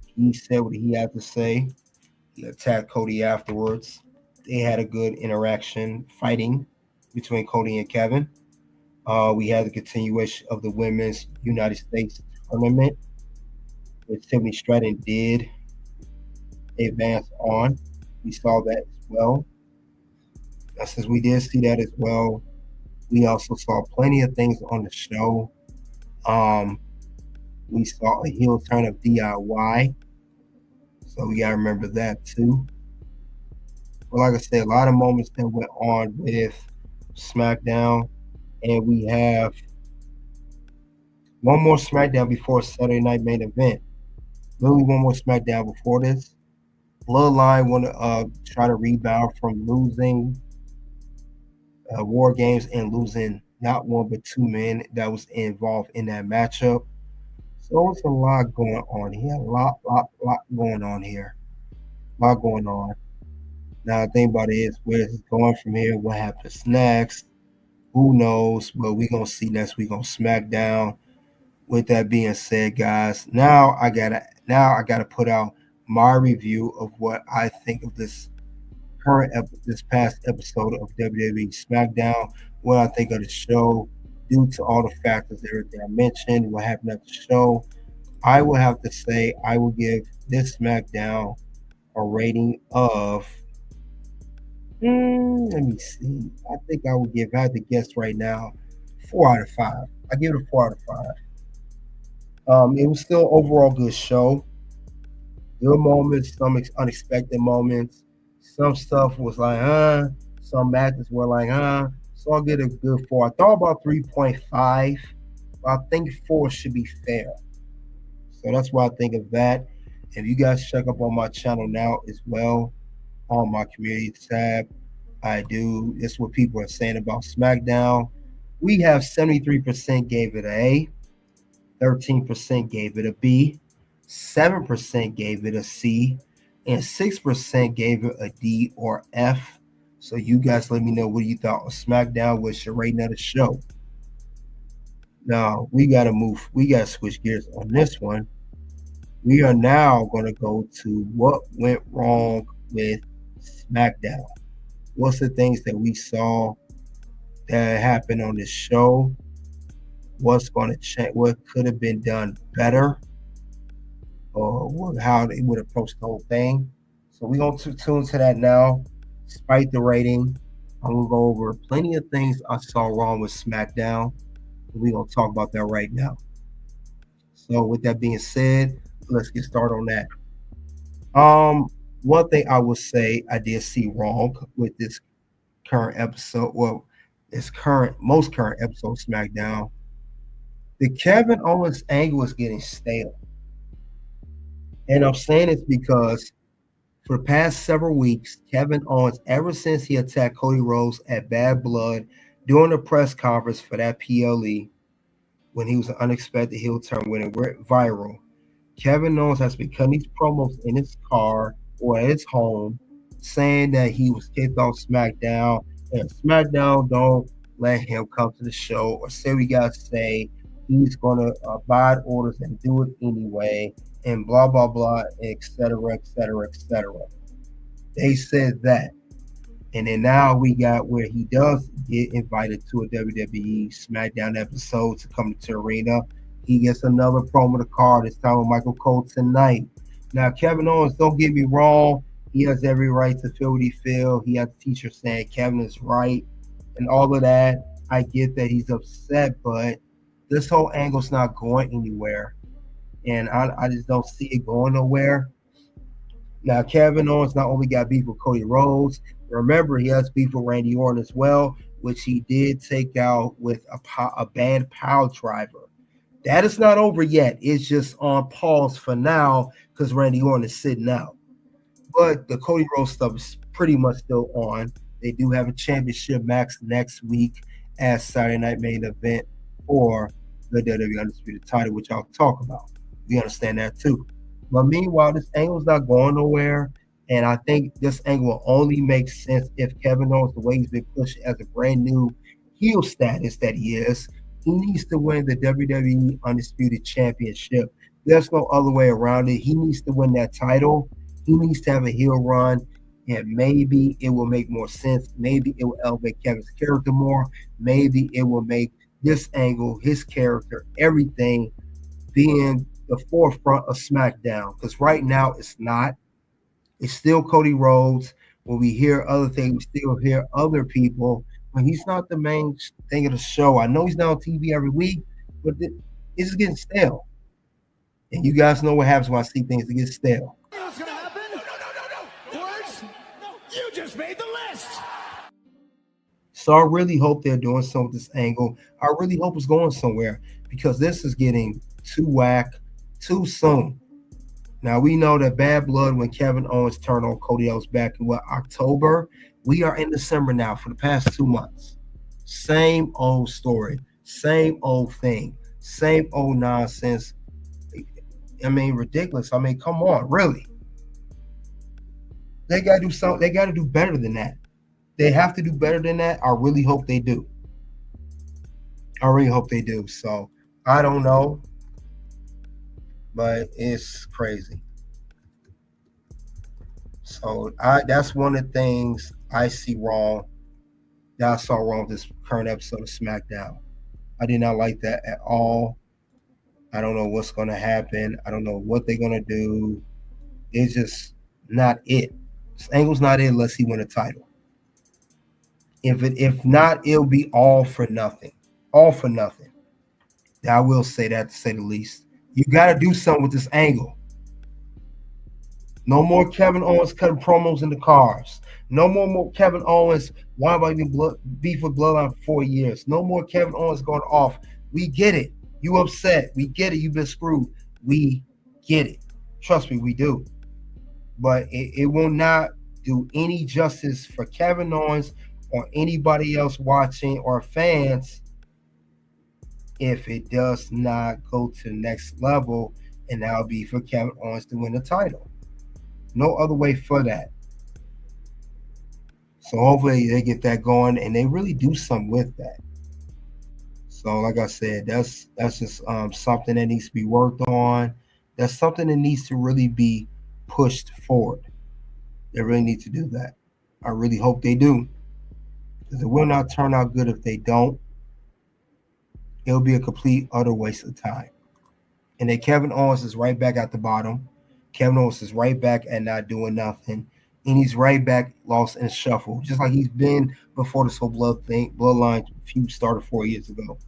He said what he had to say. He attacked Cody afterwards. They had a good interaction, fighting between Cody and Kevin. We had the continuation of the Women's United States tournament, which Tiffany Stratton did advance on. We saw that as well. Since we did see that as well, we also saw plenty of things on the show. We saw a heel turn of DIY, so we gotta remember that too. But like I said, a lot of moments that went on with SmackDown, and we have one more SmackDown before Saturday Night Main Event. Literally one more SmackDown before this. Bloodline want to try to rebound from losing WarGames and losing not one but two men that was involved in that matchup. So it's a lot going on here. A lot going on here. A lot going on. Now the thing about it is, where is it going from here? What happens next? Who knows? But we're gonna see next week on SmackDown. With that being said, guys, now I gotta put out my review of what I think of this past episode of WWE SmackDown. What I think of the show, due to all the factors, everything I mentioned, what happened at the show. I will have to say I will give this SmackDown a rating of. Let me see. I think I would give. I have to guess right now, 4 out of 5. I give it a 4 out of 5. It was still overall good show. Good moments, some unexpected moments. Some stuff was like, some matches were like, So I'll get a good 4. I thought about 3.5, but I think 4 should be fair. So that's what I think of that. If you guys check up on my channel now as well, on my community tab, it's what people are saying about SmackDown. We have 73% gave it an A, 13% gave it a B, 7% gave it a C, and 6% gave it a D or F. So you guys let me know what you thought of SmackDown. What's your rating of the show? Now we gotta switch gears on this one. We are now gonna go to what went wrong with SmackDown. What's the things that we saw that happened on this show? What's going to change? What could have been done better? Or how they would approach the whole thing. So we're going to tune to that now. Despite the rating, I'm going to go over plenty of things I saw wrong with SmackDown. We're going to talk about that right now. So with that being said, let's get started on that. One thing I would say I did see wrong with this current episode, most current episode of SmackDown, the Kevin Owens angle is getting stale. And I'm saying this because for the past several weeks, Kevin Owens, ever since he attacked Cody Rhodes at Bad Blood during the press conference for that PLE, when he was an unexpected heel turn when it went viral, Kevin Owens has been cutting these promos in his car or at his home, saying that he was kicked off SmackDown, and SmackDown don't let him come to the show, or say we gotta say he's gonna abide orders and do it anyway, and blah blah blah, etc. They said that, and then now we got where he does get invited to a WWE SmackDown episode to come to the arena. He gets another promo to card, this time with Michael Cole tonight. Now, Kevin Owens, don't get me wrong, he has every right to feel what he feels. He has a t-shirt saying Kevin is right and all of that. I get that he's upset, but this whole angle's not going anywhere. And I just don't see it going nowhere. Now, Kevin Owens not only got beef with Cody Rhodes, Remember, he has beef with Randy Orton as well, which he did take out with a banned power driver. That is not over yet. It's just on pause for now because Randy Orton is sitting out. But the Cody Rhodes stuff is pretty much still on. They do have a championship match next week as Saturday Night Main Event for the WWE Undisputed title, which I'll talk about. We understand that too. But meanwhile, this angle's not going nowhere. And I think this angle will only make sense if Kevin Owens, the way he's been pushed as a brand new heel status that he is, he needs to win the WWE Undisputed Championship. There's no other way around it. He needs to win that title. He needs to have a heel run, and maybe it will make more sense. Maybe it will elevate Kevin's character more. Maybe it will make this angle, his character, everything being the forefront of SmackDown. Because right now it's not. It's still Cody Rhodes. When we hear other things, we still hear other people. When he's not the main thing of the show. I know he's not on TV every week, but it's just getting stale. And you guys know what happens when I see things that get stale. What's gonna happen? No. Words? You just made the list. So I really hope they're doing something with this angle. I really hope it's going somewhere because this is getting too whack too soon. Now, we know that bad blood when Kevin Owens turned on Cody Rhodes back in October. We are in December now for the past 2 months. Same old story, same old thing, same old nonsense. I mean, ridiculous. I mean, come on, really. They got to do something. They got to do better than that. They have to do better than that. I really hope they do. I really hope they do. So, I don't know. But it's crazy. So that's one of the things I see wrong, that I saw wrong with this current episode of SmackDown. I did not like that at all. I don't know what's going to happen. I don't know what they're going to do. It's just not it. This angle's not it unless he win a title. If not, it'll be all for nothing. All for nothing. I will say that, to say the least. You got to do something with this angle. No more Kevin Owens cutting promos in the cars. No more Kevin Owens. Why am I even beef with Bloodline for 4 years? No more Kevin Owens going off. We get it. You upset. We get it. You've been screwed. We get it. Trust me, we do. But it will not do any justice for Kevin Owens or anybody else watching or fans if it does not go to the next level, and that'll be for Kevin Owens to win the title. No other way for that. So hopefully they get that going, and they really do something with that. So like I said, that's just something that needs to be worked on. That's something that needs to really be pushed forward. They really need to do that. I really hope they do, because it will not turn out good if they don't. It'll be a complete, utter waste of time. And then Kevin Owens is right back at the bottom. Kevin Owens is right back at not doing nothing. And he's right back lost in shuffle, just like he's been before this whole bloodline feud started 4 years ago.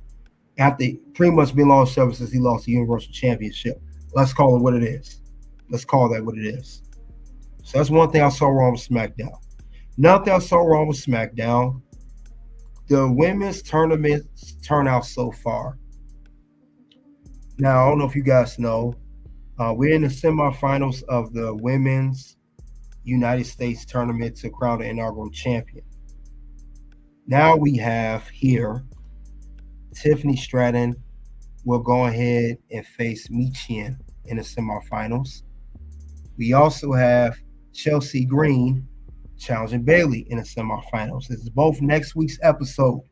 After pretty much been lost ever since he lost the Universal Championship. Let's call it what it is. Let's call that what it is. So that's one thing I saw wrong with SmackDown. Another thing I saw wrong with SmackDown, the women's tournament turnout so far. Now, I don't know if you guys know, we're in the semifinals of the women's United States tournament to crown the inaugural champion. Now we have here Tiffany Stratton will go ahead and face Michin in the semifinals. We also have Chelsea Green challenging Bayley in the semifinals. This is both next week's episode.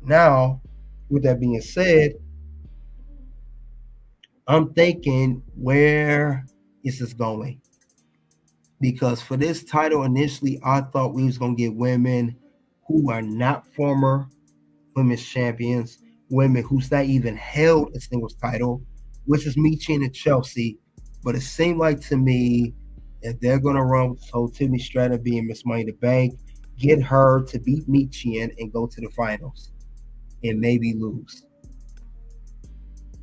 Now, with that being said, I'm thinking, where is this going? Because for this title, initially, I thought we was going to get women who are not former women's champions, women who's not even held a singles title, which is Michin and Chelsea. But it seemed like to me, if they're going to run with Tiffany Stratton being Miss Money in the Bank, get her to beat Michin and go to the finals and maybe lose.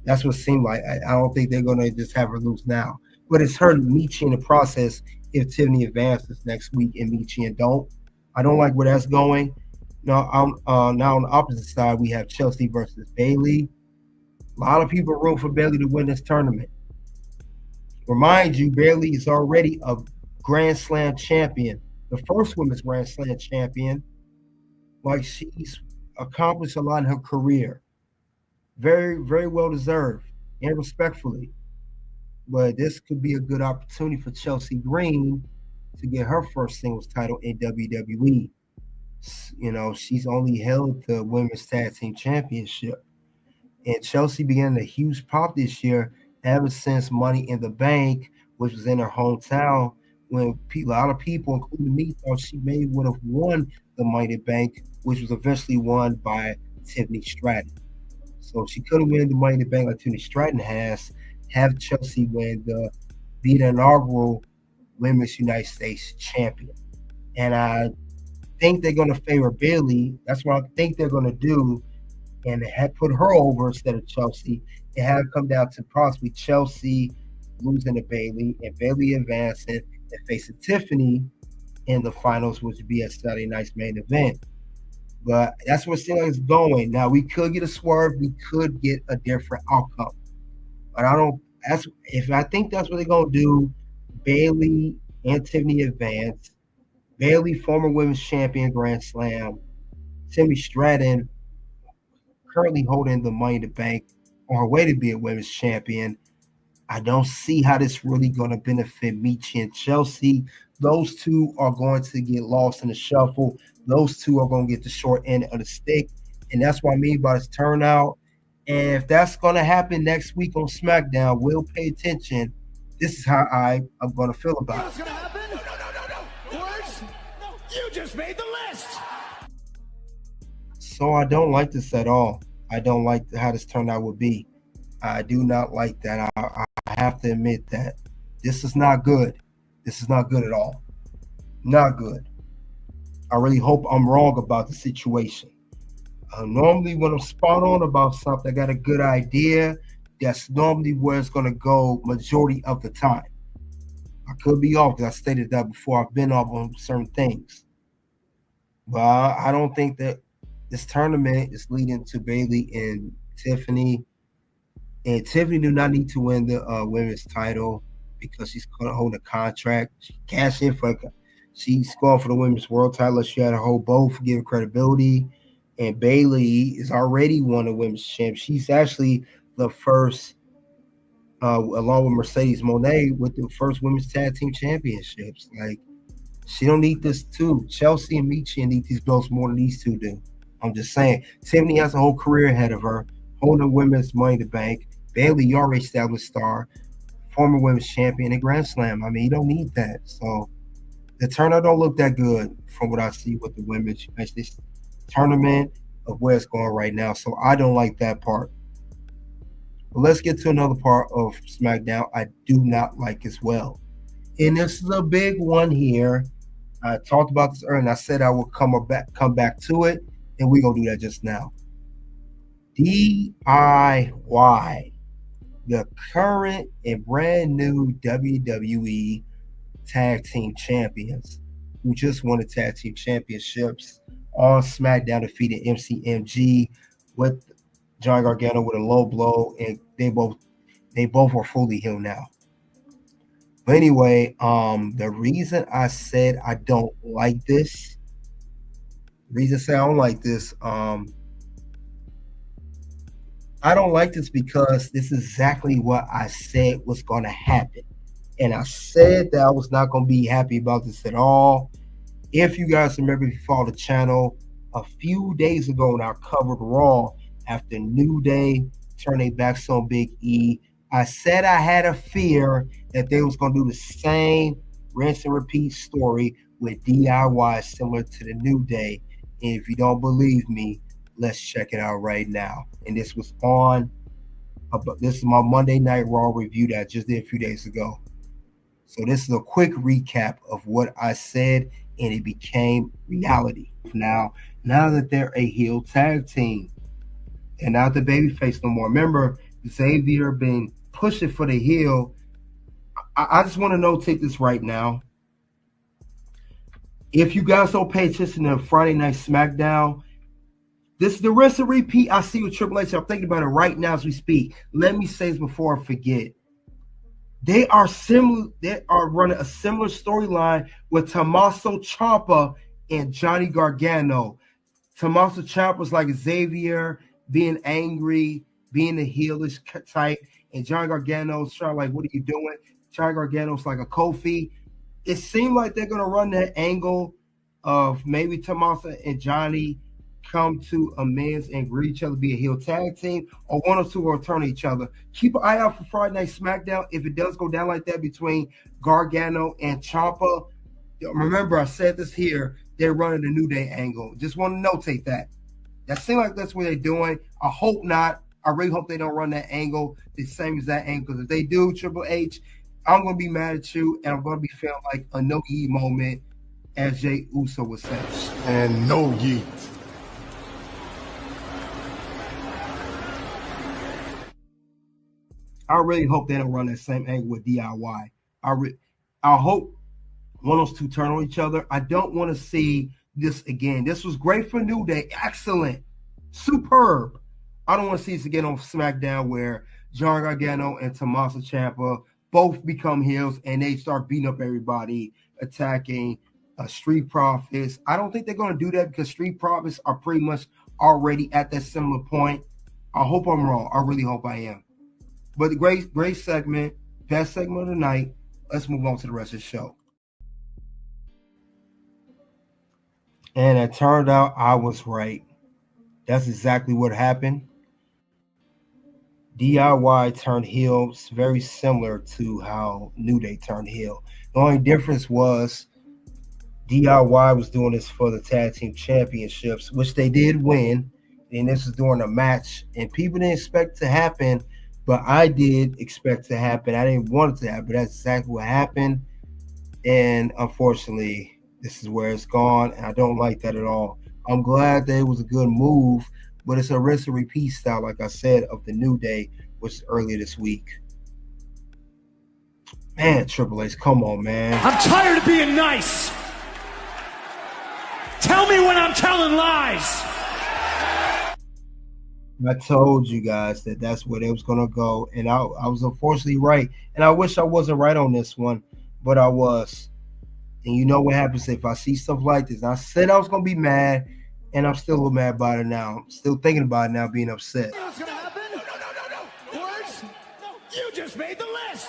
That's what it seemed like. I don't think they're going to just have her lose now. But it's her Michin in the process if Tiffany advances next week and Michigan don't. I don't like where that's going. Now, now on the opposite side, we have Chelsea versus Bayley. A lot of people root for Bayley to win this tournament. Remind you, Bayley is already a Grand Slam champion, the first women's Grand Slam champion. Like, she's accomplished a lot in her career. Very, very well deserved and respectfully. But this could be a good opportunity for Chelsea Green to get her first singles title in WWE. You know, she's only held the women's tag team championship. And Chelsea began a huge pop this year ever since Money in the Bank, which was in her hometown, when a lot of people, including me, thought she may would have won the Money in the Bank, which was eventually won by Tiffany Stratton. So she couldn't win the Money in the Bank like Tiffany Stratton has. Have Chelsea be the inaugural Women's United States champion. And I think they're going to favor Bayley. That's what I think they're going to do. And had put her over instead of Chelsea. It had come down to possibly Chelsea losing to Bayley and Bayley advancing and facing Tiffany in the finals, which would be a Saturday night's main event. But that's where it seems like it's going. Now, we could get a swerve. We could get a different outcome. But I think that's what they're going to do. Bayley and Tiffany advance. Bayley, former women's champion, Grand Slam. Tiffany Stratton, currently holding the Money in the Bank, on her way to be a women's champion. I don't see how this really going to benefit Michi and Chelsea. Those two are going to get lost in the shuffle. Those two are going to get the short end of the stick. And that's what I mean by this turnout. And if that's going to happen next week on SmackDown, we'll pay attention. This is how I'm going to feel about it. What's going to happen? No. Words? No. You just made the list. So I don't like this at all. I don't like how this turnout would be. I do not like that. I have to admit that. This is not good. This is not good at all. Not good. I really hope I'm wrong about the situation. Normally, when I'm spot on about something, I got a good idea. That's normally where it's going to go majority of the time. I could be off because I stated that before. I've been off on certain things. But I don't think that this tournament is leading to Bayley and Tiffany. And Tiffany do not need to win the women's title because she's going to hold a contract. She cashed in for she's going for the women's world title. She had to hold both, give her credibility. And Bayley is already won the women's champ. She's actually the first, along with Mercedes Moné, with the first women's tag team championships. Like, she don't need this too. Chelsea and Michi need these belts more than these two do. I'm just saying. Tiffany has a whole career ahead of her, holding women's Money in the Bank. Bayley, you already established star, former women's champion and Grand Slam. I mean, you don't need that. So the turnout don't look that good from what I see with the women's tournament of where it's going right now. So I don't like that part. But let's get to another part of SmackDown I do not like as well. And this is a big one here. I talked about this earlier, and I said I would come back to it, and we're going to do that just now. DIY, the current and brand new WWE Tag Team Champions, who just won the Tag Team Championships on SmackDown, defeated MCMG with John Gargano with a low blow, and they both are fully healed now. But anyway, the reason I said I don't like this, I don't like this because this is exactly what I said was going to happen. And I said that I was not going to be happy about this at all. If you guys remember, if you follow the channel, a few days ago when I covered Raw after New Day turned their backs on Big E, I said I had a fear that they was going to do the same rinse and repeat story with DIY similar to the New Day. And if you don't believe me, let's check it out right now. And this was this is my Monday Night Raw review that I just did a few days ago. So this is a quick recap of what I said, and it became reality. Now that they're a heel tag team, and not the babyface no more. Remember, Xavier been pushing for the heel. I just want to notate this right now. If you guys don't pay attention to Friday Night SmackDown, this is the rinse and repeat I see with Triple H. I'm thinking about it right now as we speak. Let me say this before I forget. They are similar. They are running a similar storyline with Tommaso Ciampa and Johnny Gargano. Tommaso Ciampa's like Xavier, being angry, being the heelish type, and Johnny Gargano's trying like, "What are you doing?" Johnny Gargano's like a Kofi. It seemed like they're gonna run that angle of maybe Tommaso and Johnny come to amends and agree each other, be a heel tag team, or one or two will turn each other. Keep an eye out for Friday Night SmackDown. If it does go down like that between Gargano and Ciampa, remember I said this here, they're running the New Day angle. Just want to notate that. That seems like that's what they're doing. I hope not. I really hope they don't run that angle the same as that angle. Because if they do, Triple H, I'm going to be mad at you, and I'm going to be feeling like a no yeet moment, as Jay Uso would say. And no yeet. I really hope they don't run that same angle with DIY. I hope one of those two turn on each other. I don't want to see this again. This was great for New Day. Excellent. Superb. I don't want to see this again on SmackDown where Johnny Gargano and Tommaso Ciampa both become heels and they start beating up everybody, attacking Street Profits. I don't think they're going to do that because Street Profits are pretty much already at that similar point. I hope I'm wrong. I really hope I am. But the great segment, best segment of the night. Let's move on to the rest of the show. And it turned out I was right. That's exactly what happened. DIY turned heel, very similar to how New Day turned heel. The only difference was DIY was doing this for the tag team championships, which they did win. And this was during a match. And people didn't expect it to happen, but I did expect it to happen. I didn't want it to happen. That's exactly what happened. And unfortunately, this is where it's gone. And I don't like that at all. I'm glad that it was a good move, but it's a rinse and repeat style, like I said, of the New Day, which is earlier this week. Man, Triple H, come on, man. I'm tired of being nice. Tell me when I'm telling lies. I told you guys that that's where it was going to go, and I was unfortunately right. And I wish I wasn't right on this one, but I was. And you know what happens if I see stuff like this. I said I was going to be mad, and I'm still a little mad about it now. I'm still thinking about it now, being upset. What's going to happen? No. Words? No. You just made the list.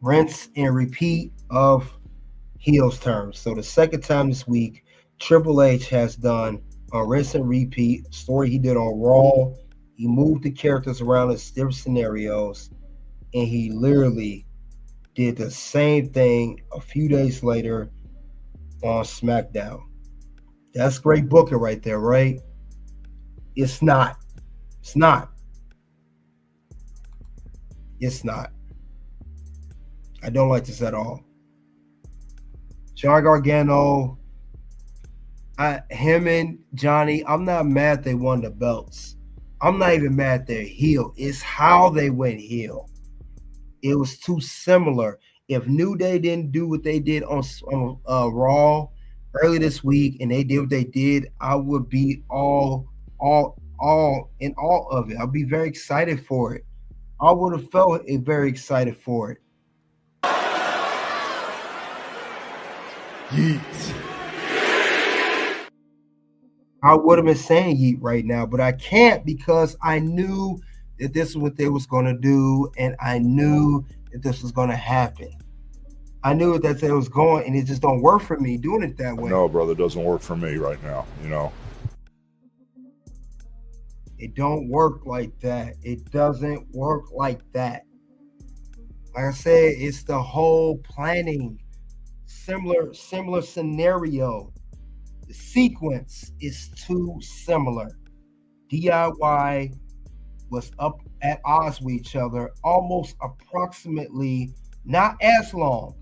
Rinse and repeat of heels terms. So the second time this week, Triple H has done a rinse and repeat story he did on Raw. He moved the characters around in different scenarios, and he literally did the same thing a few days later on SmackDown. That's great booking right there, right? It's not. It's not. It's not. I don't like this at all. Johnny Gargano, him and Johnny, I'm not mad they won the belts. I'm not even mad they're heel. It's how they went heel. It was too similar. If New Day didn't do what they did on Raw early this week, and they did what they did, I would be all in all of it. I'd be very excited for it. I would have felt very excited for it. Yeet. I would have been saying yeet right now, but I can't because I knew that this is what they was going to do, and I knew that this was going to happen. I knew that it was going, and it just don't work for me doing it that way. No, brother, it doesn't work for me right now, you know. It don't work like that. It doesn't work like that. Like I said, it's the whole planning. Similar scenario. The sequence is too similar. DIY was up at odds with each other almost approximately, not as long,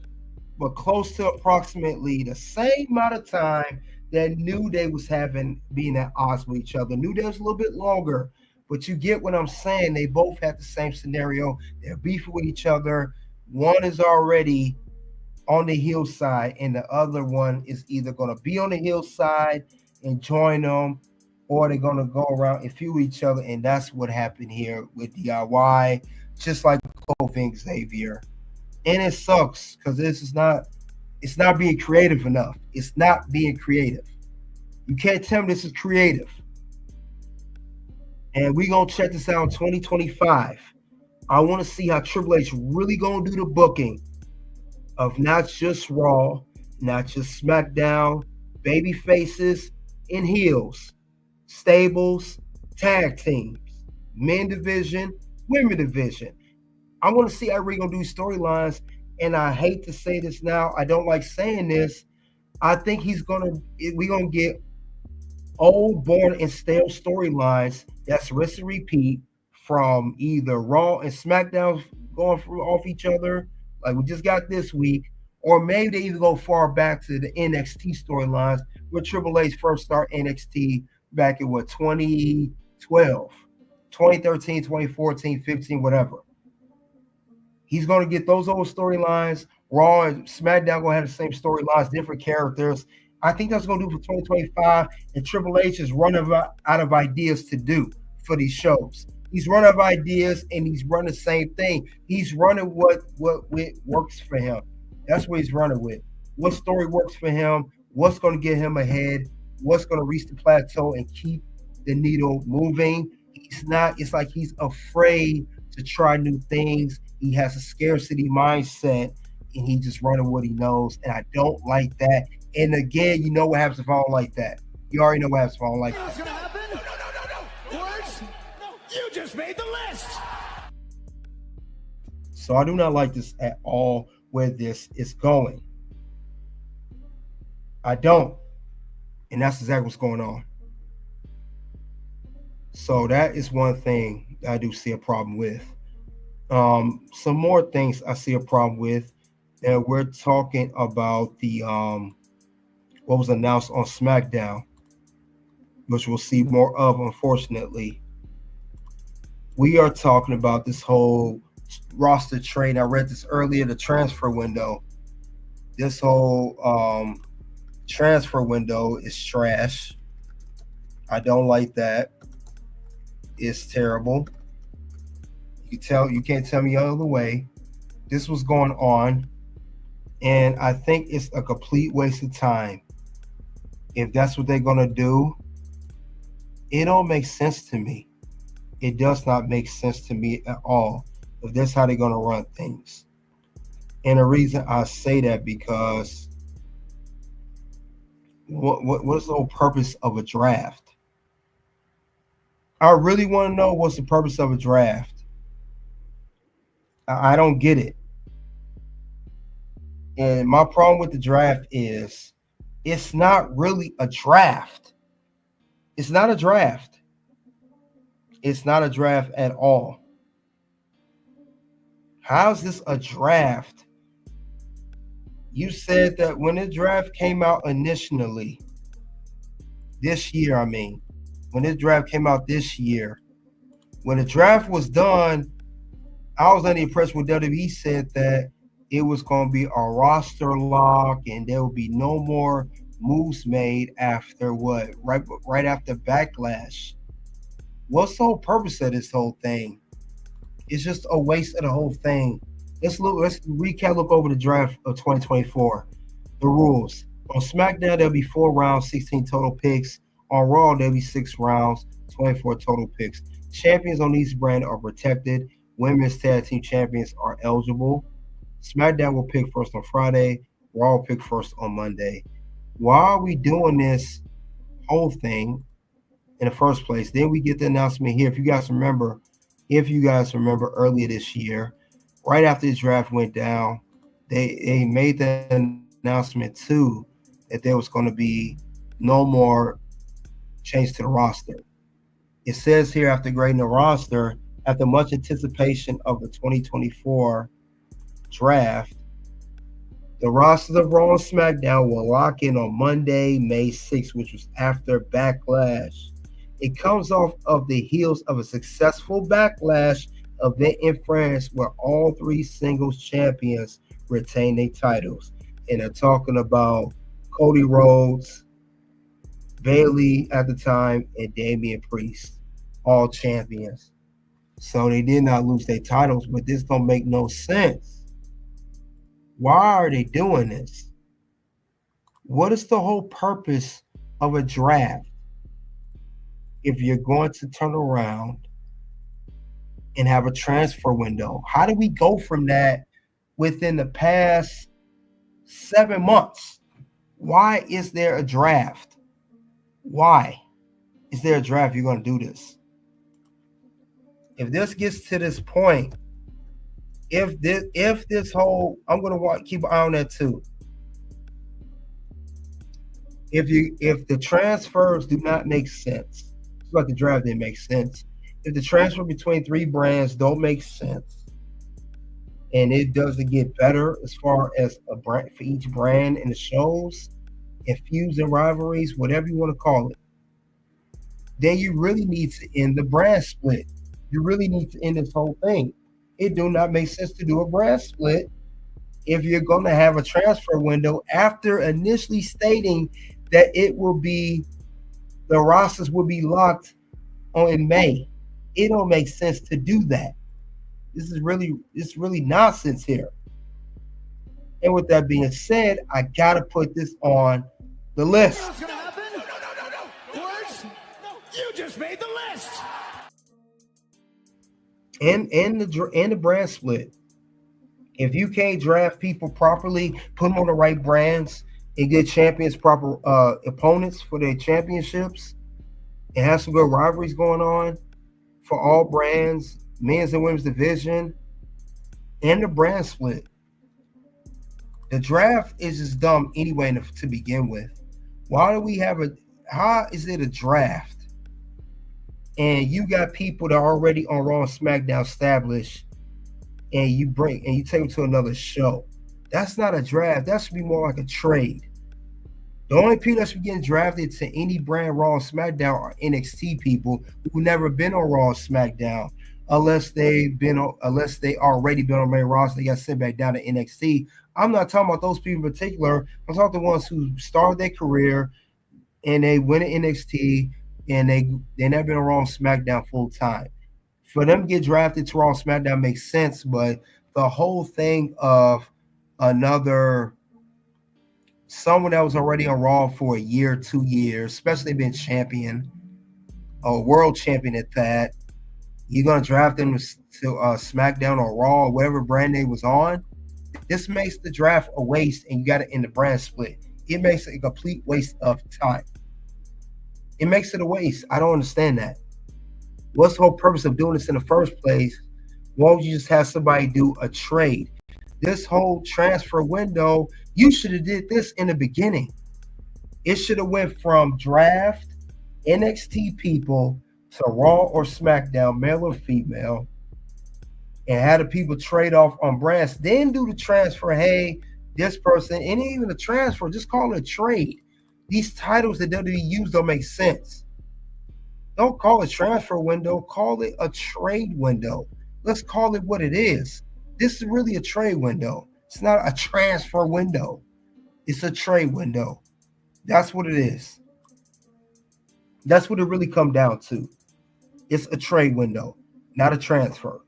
but close to approximately the same amount of time that New Day was being at odds with each other. New Day was a little bit longer, but you get what I'm saying. They both had the same scenario. They're beefing with each other. One is already on the hillside, and the other one is either going to be on the hillside and join them, or they're going to go around and feud each other. And that's what happened here with DIY, just like Kofi and Xavier. And it sucks because it's not being creative enough. It's not being creative. You can't tell me this is creative. And we're going to check this out in 2025. I want to see how Triple H really going to do the booking of not just Raw, not just SmackDown, baby faces and heels, stables, tag teams, men division, women division. I want to see how we're going to do storylines. And I hate to say this now. I don't like saying this. I think we're going to get old, boring, and stale storylines that's rinse and repeat from either Raw and SmackDown going off each other, like we just got this week, or maybe they even go far back to the NXT storylines where Triple H first started NXT back in 2012, 2013, 2014, 15, whatever. He's going to get those old storylines. Raw and SmackDown going to have the same storylines, different characters. I think that's going to do for 2025. And Triple H is running out of ideas to do for these shows. He's running out of ideas, and he's running the same thing. He's running what works for him. That's what he's running with. What story works for him? What's going to get him ahead? What's going to reach the plateau and keep the needle moving? It's like he's afraid to try new things. He has a scarcity mindset, and he just running what he knows. And I don't like that. And again, you know what happens if I don't like that. You already know what happens if I don't like that. What's going to happen? No. Words? No. You just made the list. So I do not like this at all, where this is going. I don't. And that's exactly what's going on. So that is one thing I do see a problem with. Some more things I see a problem with. And we're talking about the what was announced on SmackDown, which we'll see more of, unfortunately. We are talking about this whole roster trade. I read this earlier, the transfer window. This whole transfer window is trash. I don't like that. It's terrible. You can't tell me other way. This was going on, and I think it's a complete waste of time. If that's what they're gonna do, it don't make sense to me. It does not make sense to me at all if that's how they're gonna run things. And the reason I say that because what's the whole purpose of a draft? I really want to know what's the purpose of a draft. I don't get it. And my problem with the draft is it's not really a draft. It's not a draft. It's not a draft at all. How's this a draft? You said that when the draft came out initially, this year, when this draft came out this year, when the draft was done, I was under the impression when WWE said that it was going to be a roster lock and there will be no more moves made after what? Right after Backlash. What's the whole purpose of this whole thing? It's just a waste of the whole thing. Let's look over the draft of 2024. The rules. On SmackDown, there'll be 4 rounds, 16 total picks. On Raw, there'll be 6 rounds, 24 total picks. Champions on each brand are protected. Women's tag team champions are eligible. SmackDown will pick first on Friday. Raw will pick first on Monday. Why are we doing this whole thing in the first place? Then we get the announcement here. If you guys remember earlier this year, right after the draft went down, they made the announcement too that there was going to be no more change to the roster. It says here, after grading the roster, after much anticipation of the 2024 draft, the rosters of Raw and SmackDown will lock in on Monday, May 6th, which was after Backlash. It comes off of the heels of a successful Backlash event in France where all 3 singles champions retain their titles. and they're talking about Cody Rhodes, Bailey at the time, and Damian Priest, all champions. So they did not lose their titles, but this don't make no sense. Why are they doing this? What is the whole purpose of a draft if you're going to turn around and have a transfer window? How do we go from that within the past 7 months? Why is there a draft? Why is there a draft? You're going to do this. If this gets to this point, if this whole, I'm going to keep an eye on that too. If the transfers do not make sense, it's like the draft didn't make sense. If the transfer between 3 brands don't make sense, and it doesn't get better as far as a brand for each brand and the shows and feuds and rivalries, whatever you want to call it, then you really need to end the brand split. You really need to end this whole thing. It do not make sense to do a brand split if you're going to have a transfer window after initially stating that it will be, the rosters will be locked on in May. It don't make sense to do that. It's really nonsense here. And with that being said, I gotta put this on the list. What's gonna happen? No. Words? No. You just made the list. And the brand split. If you can't draft people properly, put them on the right brands, and get champions proper opponents for their championships, and have some good rivalries going on for all brands, men's and women's division, and the brand split. The draft is just dumb anyway to begin with. Why do we have how is it a draft? And you got people that are already on Raw and SmackDown established, and you take them to another show. That's not a draft. That should be more like a trade. The only people that should be getting drafted to any brand Raw and SmackDown are NXT people who've never been on Raw and SmackDown, unless they already been on main roster. They got sent back down to NXT. I'm not talking about those people in particular. I'm talking about the ones who started their career and they went to NXT and they never been on Raw and SmackDown full time. For them to get drafted to Raw and SmackDown makes sense, but the whole thing of someone that was already on Raw for a year, 2 years, especially been champion, a world champion at that, you're going to draft them to SmackDown or Raw or whatever brand they was on. This makes the draft a waste, and you got to end the brand split. It makes it a complete waste of time. It makes it a waste. I don't understand that. What's the whole purpose of doing this in the first place? Why don't you just have somebody do a trade? This whole transfer window, you should have did this in the beginning. It should have went from draft NXT people to Raw or SmackDown, male or female, and had the people trade off on brands. Then do the transfer. Hey, this person, and even the transfer, just call it a trade. These titles that WWE use don't make sense. Don't call it transfer window. Call it a trade window. Let's call it what it is. This is really a trade window. It's not a transfer window. It's a trade window. That's what it is. That's what it really comes down to. It's a trade window, not a transfer.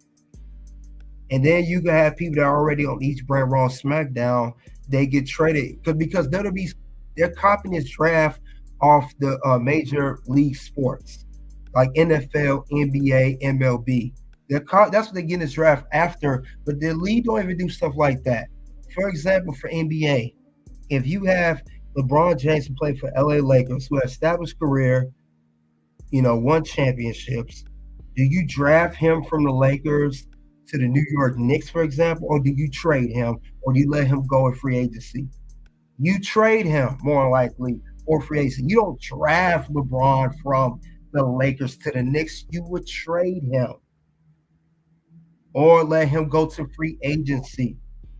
And then you can have people that are already on each brand, Raw, SmackDown, they get traded because they're copying this draft off the major league sports like NFL, NBA, MLB. That's what they get in this draft after, but the league don't even do stuff like that. For example, for NBA, if you have LeBron James who played for LA Lakers, who has established career, won championships, do you draft him from the Lakers to the New York Knicks, for example, or do you trade him, or do you let him go in free agency? You trade him more likely or free agency. You don't draft LeBron from the Lakers to the Knicks. You would trade him or let him go to free agency.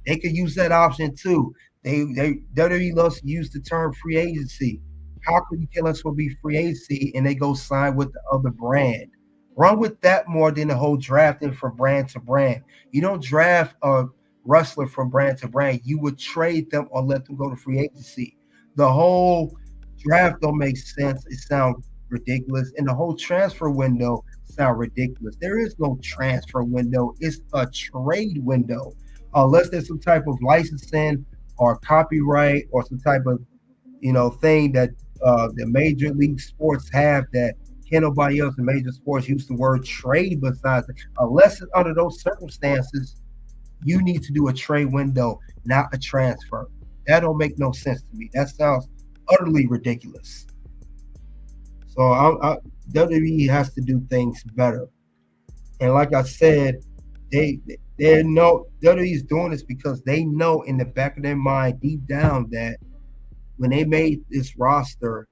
They could use that option too. WWE loves to use the term free agency. How could you tell us will be free agency and they go sign with the other brand? Run with that more than the whole drafting from brand to brand. You don't draft a wrestler from brand to brand. You would trade them or let them go to free agency. The whole draft don't make sense. It sounds ridiculous. And the whole transfer window sound ridiculous. There is no transfer window. It's a trade window. Unless there's some type of licensing or copyright or some type of thing that the major league sports have that can't nobody else in major sports use the word trade besides it. Unless it's under those circumstances, you need to do a trade window, not a transfer. That don't make no sense to me. That sounds utterly ridiculous. So WWE has to do things better. And like I said, they know WWE is doing this because they know in the back of their mind, deep down, that when they made this roster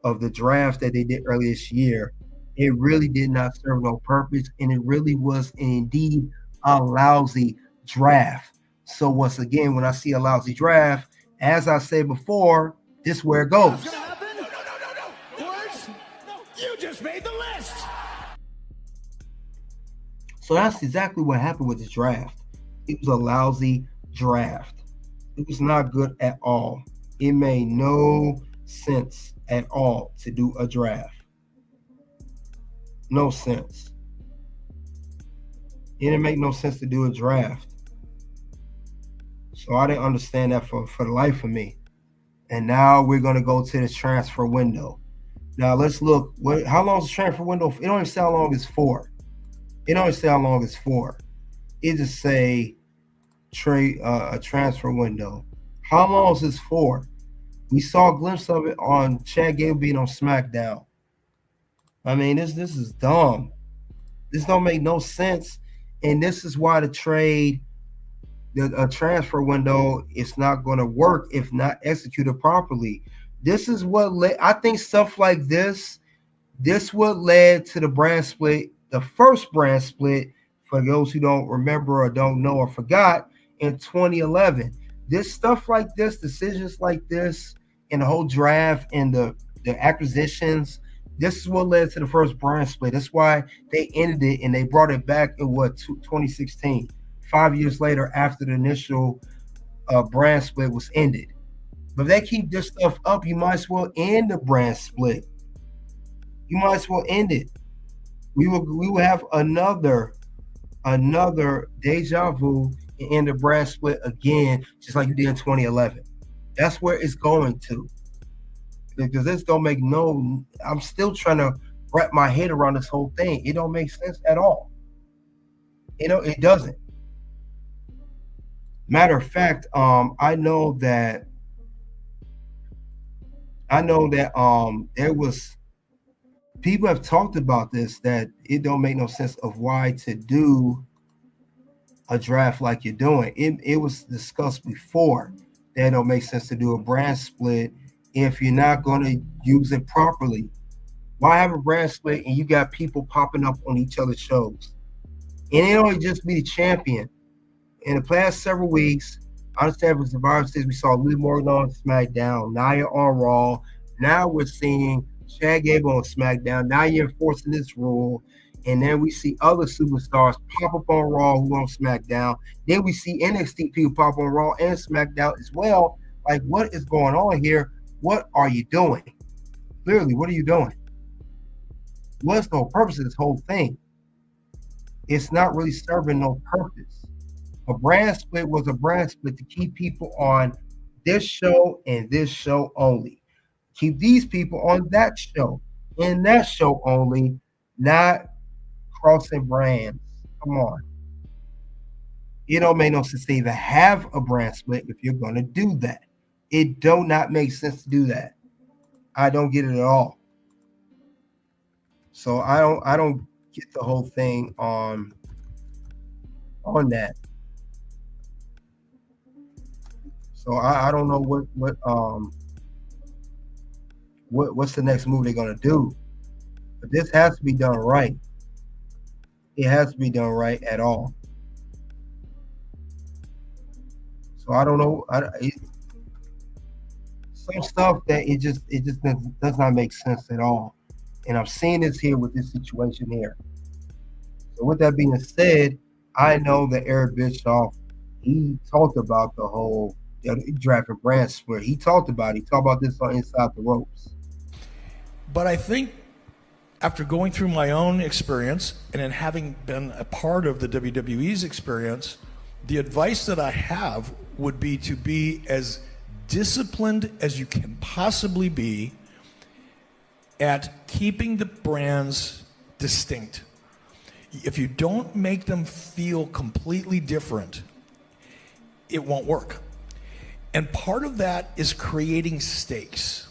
of the draft that they did earlier this year, it really did not serve no purpose, and it really was indeed a lousy draft. So once again, when I see a lousy draft, as I said before, this is where it goes. What's gonna happen? No. Words? No. You just made the list. So that's exactly what happened with the draft. It was a lousy draft. It was not good at all. It made no sense at all to do a draft. No sense. It didn't make no sense to do a draft. So I didn't understand that for the life of me. And now we're going to go to the transfer window. Now let's look. How long is the transfer window? It don't even say how long it's for. It don't even say how long it's for. It just say a transfer window. How long is this for? We saw a glimpse of it on Chad Gable being on SmackDown. I mean, this is dumb. This don't make no sense. And this is why the transfer window is not going to work if not executed properly. This is what I think stuff like this what led to the brand split, the first brand split, for those who don't remember or don't know or forgot, in 2011. This stuff like this, decisions like this, and the whole draft and the acquisitions, this is what led to the first brand split. That's why they ended it and they brought it back in 2016, 5 years later after the initial brand split was ended. But if they keep this stuff up, you might as well end the brand split. You might as well end it. We will have another deja vu and end the brand split again, just like you did in 2011. That's where it's going to. Because this don't make I'm still trying to wrap my head around this whole thing. It don't make sense at all. It doesn't. Matter of fact, I know that there was people have talked about this, that it don't make no sense of why to do a draft like you're doing. It was discussed before that it don't make sense to do a brand split if you're not going to use it properly. Why have a brand split and you got people popping up on each other's shows? And it don't just be the champion. In the past several weeks, I understand for Survivor Series, we saw Liv Morgan on SmackDown, Nia on Raw. Now we're seeing Chad Gable on SmackDown. Now you're enforcing this rule. And then we see other superstars pop up on Raw who on SmackDown. Then we see NXT people pop on Raw and SmackDown as well. Like, what is going on here? What are you doing? Clearly, what are you doing? What's the whole purpose of this whole thing? It's not really serving no purpose. A brand split was a brand split to keep people on this show and this show only. Keep these people on that show and that show only, not crossing brands. Come on. It don't make no sense to even have a brand split if you're going to do that. It do not make sense to do that. I don't get it at all. So I don't get the whole thing on that. So I don't know what's the next move they're gonna do. But this has to be done right. It has to be done right at all. So I don't know. Some stuff that it just does not make sense at all. And I'm seeing this here with this situation here. So with that being said, I know that Eric Bischoff, he talked about the whole draft and brand split. He talked about this on Inside the Ropes. But I think after going through my own experience and then having been a part of the WWE's experience, the advice that I have would be to be as disciplined as you can possibly be at keeping the brands distinct. If you don't make them feel completely different, it won't work. And part of that is creating stakes.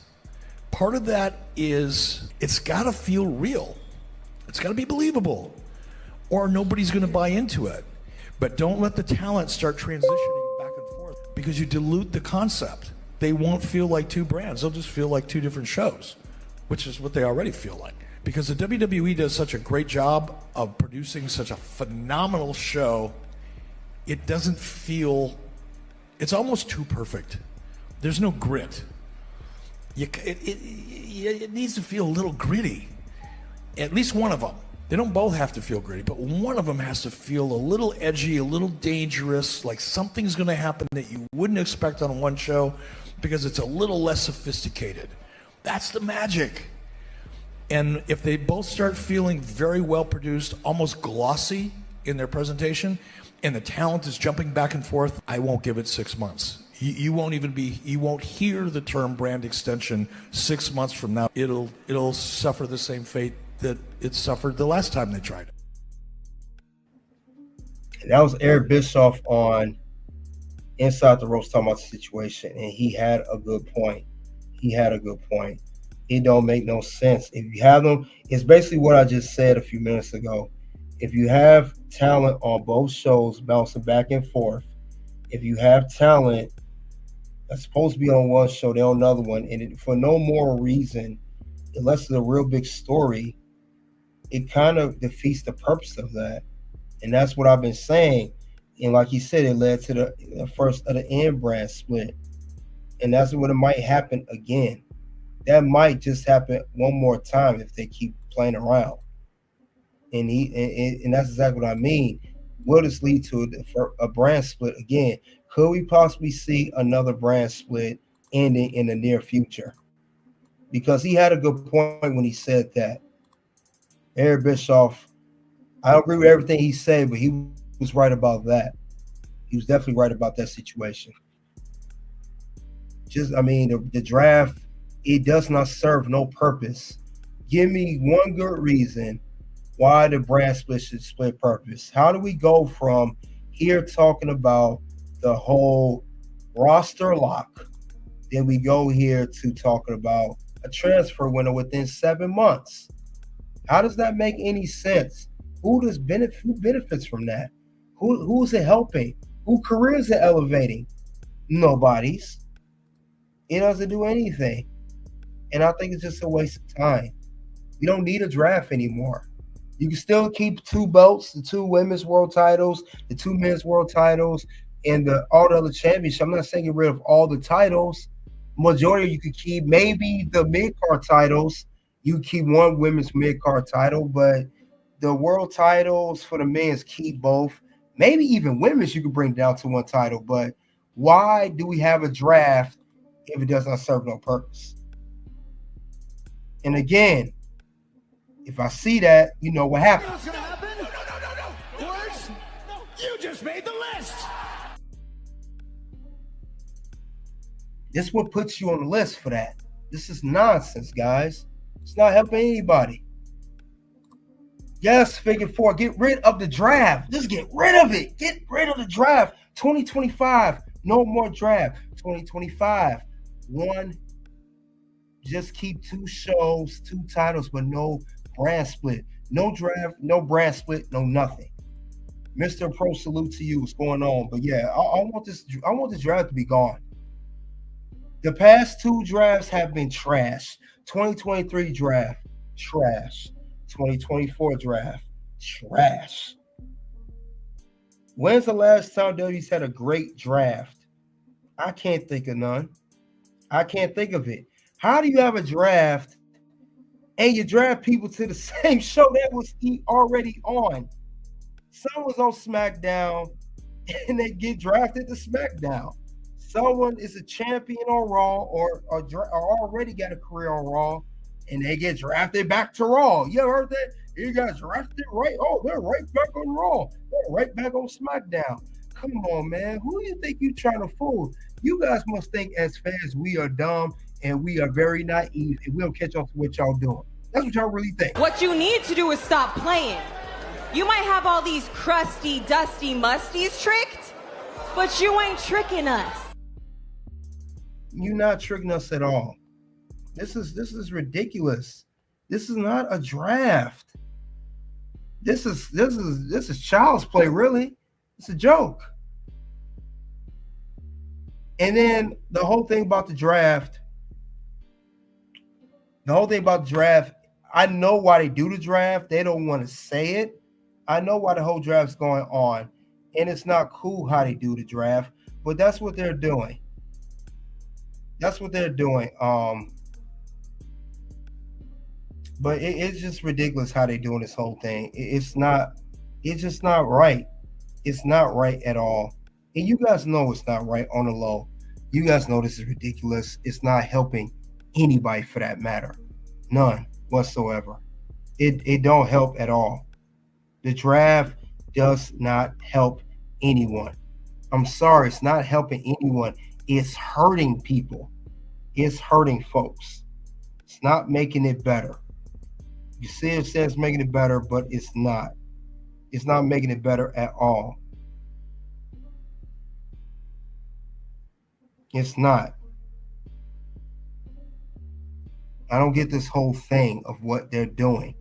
Part of that is it's got to feel real. It's got to be believable, or nobody's going to buy into it. But don't let the talent start transitioning back and forth, because you dilute the concept. They won't feel like two brands. They'll just feel like two different shows, which is what they already feel like. Because the WWE does such a great job of producing such a phenomenal show, it doesn't feel, it's almost too perfect. There's no grit. It needs to feel a little gritty. At least one of them. They don't both have to feel gritty, but one of them has to feel a little edgy, a little dangerous, like something's going to happen that you wouldn't expect on one show because it's a little less sophisticated. That's the magic. And if they both start feeling very well produced, almost glossy in their presentation, and the talent is jumping back and forth, I won't give it 6 months. You won't hear the term brand extension 6 months from now. It'll suffer the same fate that it suffered the last time they tried it. And that was Eric Bischoff on Inside the Ropes talking about the situation, and he had a good point. It don't make no sense. If you have them, it's basically what I just said a few minutes ago. If you have talent on both shows bouncing back and forth, if you have talent that's supposed to be on one show, they're on another one, and for no more reason, unless it's a real big story, it kind of defeats the purpose of that. And that's what I've been saying. And like you said, it led to the first of the end brand split. And that's what it might happen again. That might just happen one more time if they keep playing around. And that's exactly what I mean. Will this lead to a brand split again? Could we possibly see another brand split ending in the near future? Because he had a good point when he said that. Eric Bischoff, I don't agree with everything he said, but he was right about that. He was definitely right about that situation. The draft, it does not serve no purpose. Give me one good reason why the brand split should split purpose. How do we go from here talking about the whole roster lock, then we go here to talking about a transfer window within 7 months? How does that make any sense? Who benefits from that? Who's it helping? Who careers it elevating? Nobody's. It doesn't do anything. And I think it's just a waste of time. We don't need a draft anymore. You can still keep 2 belts, the 2 women's world titles, the 2 men's world titles, and all the other championships. I'm not saying get rid of all the titles. Majority you could keep, maybe the mid-card titles. You keep one women's mid-card title, but the world titles for the men's keep both. Maybe even women's you could bring down to 1 title. But why do we have a draft if it does not serve no purpose? And again, if I see that, you know what happened. What's gonna happen? No. Words? No. You just made the list. This what puts you on the list for that. This is nonsense, guys. It's not helping anybody. Yes, Figure 4, get rid of the draft. Just get rid of it. Get rid of the draft. 2025, no more draft. 2025, just keep 2 shows, 2 titles, but no brand split. No draft, no brand split, no nothing. Mr. Pro, salute to you. What's going on? But yeah, I want the draft to be gone. The past 2 drafts have been trash. 2023 draft, trash. 2024 draft, trash. When's the last time WWE's had a great draft? I can't think of none. I can't think of it. How do you have a draft and you draft people to the same show that was already on? Some was on SmackDown, and they get drafted to SmackDown. Someone is a champion on Raw or already got a career on Raw, and they get drafted back to Raw. You ever heard that? He got drafted right. Oh, they're right back on Raw. They're right back on SmackDown. Come on, man. Who do you think you're trying to fool? You guys must think as fans we are dumb and we are very naive and we don't catch on to what y'all doing. That's what y'all really think. What you need to do is stop playing. You might have all these crusty, dusty musties tricked, but you ain't tricking us. You're not tricking us at all. This is ridiculous. This is not a draft. This is child's play, really. It's a joke. And then the whole thing about the draft, I know why they do the draft. They don't want to say it. I know why the whole draft's going on. And it's not cool how they do the draft, but that's what they're doing. That's what they're doing. But it's just ridiculous how they're doing this whole thing. It's just not right. It's not right at all. And you guys know it's not right on the low. You guys know this is ridiculous. It's not helping anybody for that matter. None whatsoever. It don't help at all. The draft does not help anyone. I'm sorry, it's not helping anyone. It's hurting people. It's hurting folks. It's not making it better. You see, it says making it better, but it's not. It's not making it better at all. It's not. I don't get this whole thing of what they're doing.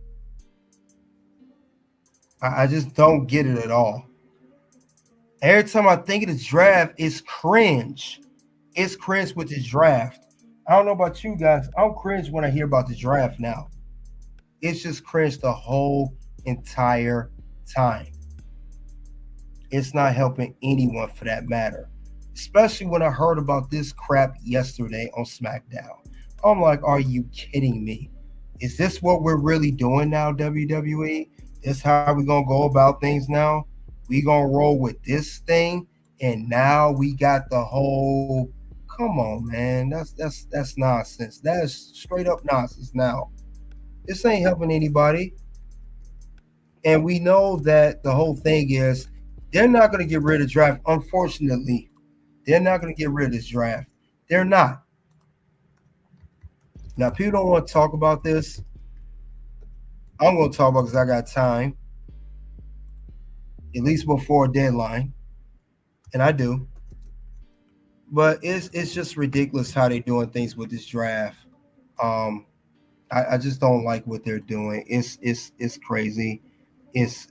I just don't get it at all. Every time I think of this draft, it's cringe. It's cringe with this draft. I don't know about you guys. I'm cringe when I hear about the draft now. It's just cringe the whole entire time. It's not helping anyone for that matter. Especially when I heard about this crap yesterday on SmackDown. I'm like, are you kidding me? Is this what we're really doing now, WWE? This how we're going to go about things now? We going to roll with this thing, and now we got the whole... Come on, man. That's nonsense. That is straight up nonsense now. This ain't helping anybody. And we know that the whole thing is they're not going to get rid of the draft. Unfortunately, they're not going to get rid of this draft. They're not. Now, people don't want to talk about this. I'm going to talk about it because I got time. At least before a deadline. And I do. But it's just ridiculous how they're doing things with this draft. I just don't like what they're doing. It's crazy. It's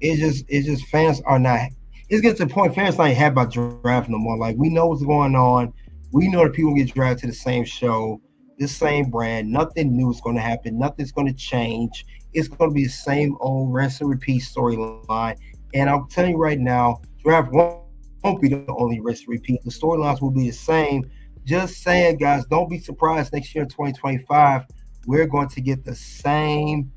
just fans are not. It's getting to the point fans not happy about draft no more. Like, we know what's going on. We know that people get drafted to the same show, the same brand. Nothing new is going to happen. Nothing's going to change. It's going to be the same old rinse and repeat storyline. And I'm telling you right now, draft won't be the only rinse and repeat. The storylines will be the same. Just saying, guys, don't be surprised next year in 2025, we're going to get the same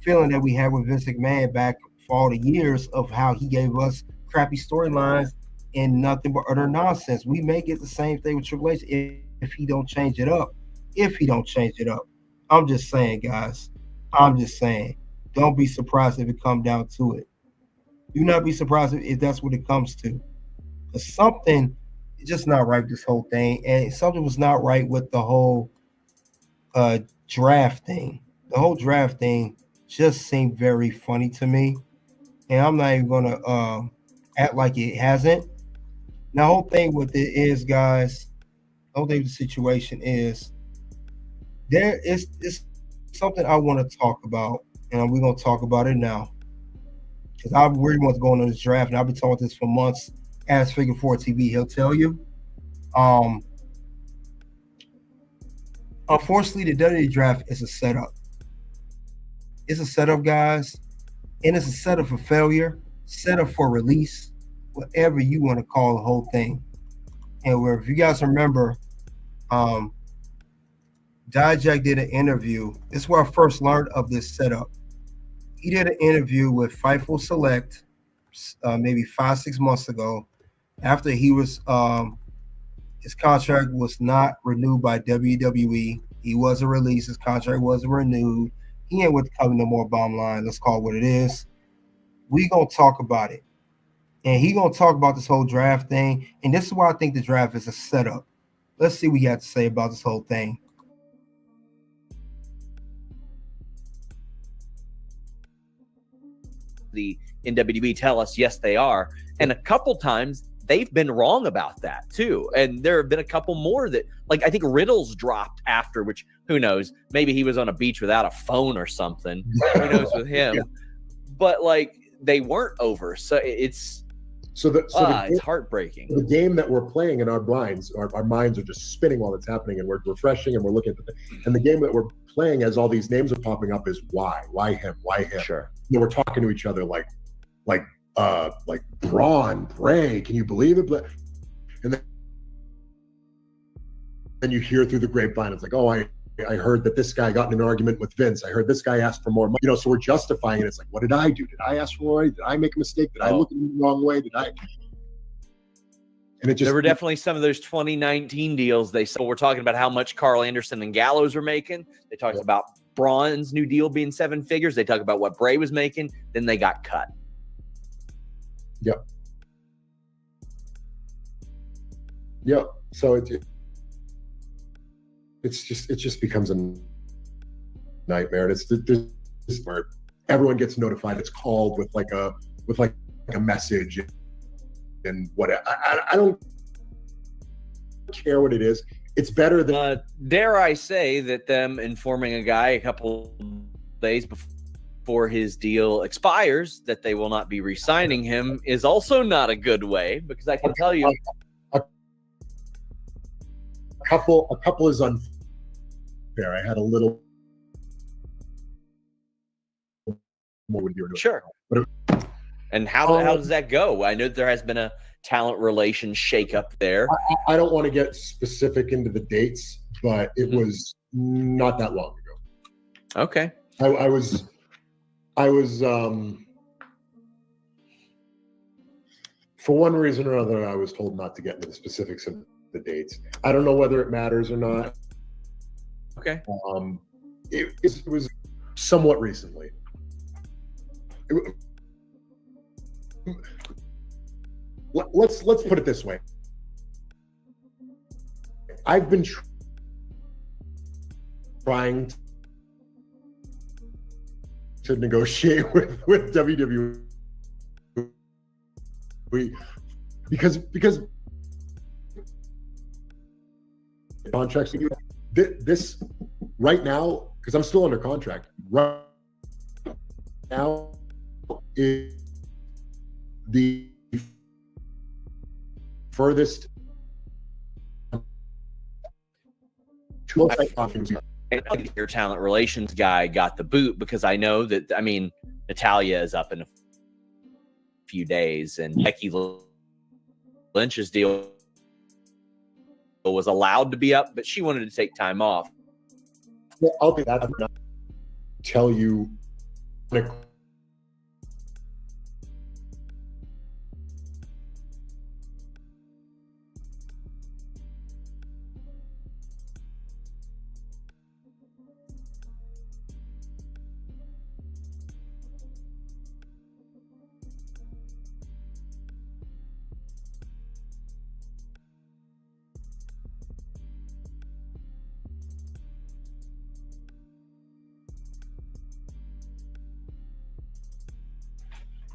feeling that we had with Vince McMahon back for all the years of how he gave us crappy storylines and nothing but utter nonsense. We may get the same thing with Triple H if he don't change it up. I'm just saying, guys. I'm just saying. Don't be surprised if it comes down to it. Do not be surprised if that's what it comes to. Because something is just not right with this whole thing. And something was not right with the whole draft thing. The whole draft thing just seemed very funny to me. And I'm not even going to act like it hasn't. Now, the whole thing with it is, guys, the whole thing with the situation is there is something I want to talk about, and we're going to talk about it now. Because I really want to go on this draft, and I've been talking about this for months. Ask Figure 4 TV, he'll tell you. Unfortunately, the WWE draft is a setup. It's a setup, guys, and it's a setup for failure, setup for release, whatever you want to call the whole thing. And where, if you guys remember, Dijak did an interview. This is where I first learned of this setup. He did an interview with Fightful Select, maybe 5-6 months ago, after he was his contract was not renewed by WWE. He wasn't released. His contract wasn't renewed. He ain't with the company no more. Bottom line, let's call it what it is. We gonna talk about it, and he gonna talk about this whole draft thing. And this is why I think the draft is a setup. Let's see what he had to say about this whole thing. In WWE tell us yes they are, and a couple times they've been wrong about that too. And there have been a couple more that, like, I think Riddle's dropped after, which who knows, maybe he was on a beach without a phone or something. Who knows with him? Yeah. But like, they weren't over, so it's it's heartbreaking. The game that we're playing in our blinds, our minds are just spinning while it's happening, and we're refreshing and we're looking at and the game that we're playing as all these names are popping up is why him? Sure. You know, we're talking to each other like Braun, Bray, can you believe it? But and then you hear through the grapevine, it's like, oh, I heard that this guy got in an argument with Vince. I heard this guy asked for more money. You know, so we're justifying it. It's like, what did I do? Did I ask for more money? Did I make a mistake? Did I look at him the wrong way? And it just, there were definitely some of those 2019 deals. We're talking about how much Carl Anderson and Gallows were making. They talked about Braun's new deal being 7 figures. They talked about what Bray was making. Then they got cut. Yep. So it just becomes a nightmare. It's where everyone gets notified. It's called with like a message and whatever. I don't care what it is. It's better than dare I say that them informing a guy a couple days before his deal expires that they will not be re-signing him is also not a good way, because I can tell you a couple is unfair. I had a little more with your sure. And how does that go? I know there has been a talent relations shakeup there. I don't want to get specific into the dates, but it was not that long ago. Okay. I was for one reason or another, I was told not to get into the specifics of the dates. I don't know whether it matters or not. Okay. It was somewhat recently. Let's put it this way. I've been trying to negotiate with WWE because contracts. This right now, because I'm still under contract right now, is the furthest. Your talent relations guy got the boot, because I know that, I mean, Natalya is up in a few days, and Becky Lynch's deal was allowed to be up, but she wanted to take time off. Well, I'll be that. I'm not tell you.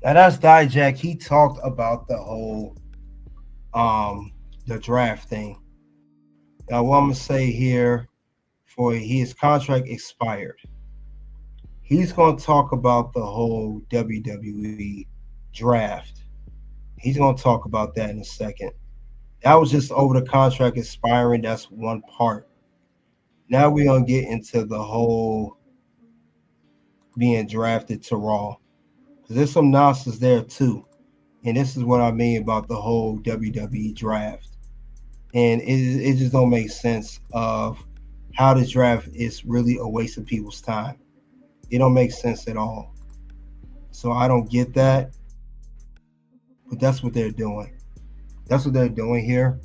Now that's Dijak. He talked about the whole the draft thing. Now what I'm gonna say here, for his contract expired, he's gonna talk about the whole WWE draft. He's gonna talk about that in a second. That was just over the contract expiring. That's one part. Now we're gonna get into the whole being drafted to Raw. There's some nonsense there too, and this is what I mean about the whole WWE draft, and it just don't make sense of how the draft is really a waste of people's time. It don't make sense at all. So I don't get that. But that's what they're doing. That's what they're doing here.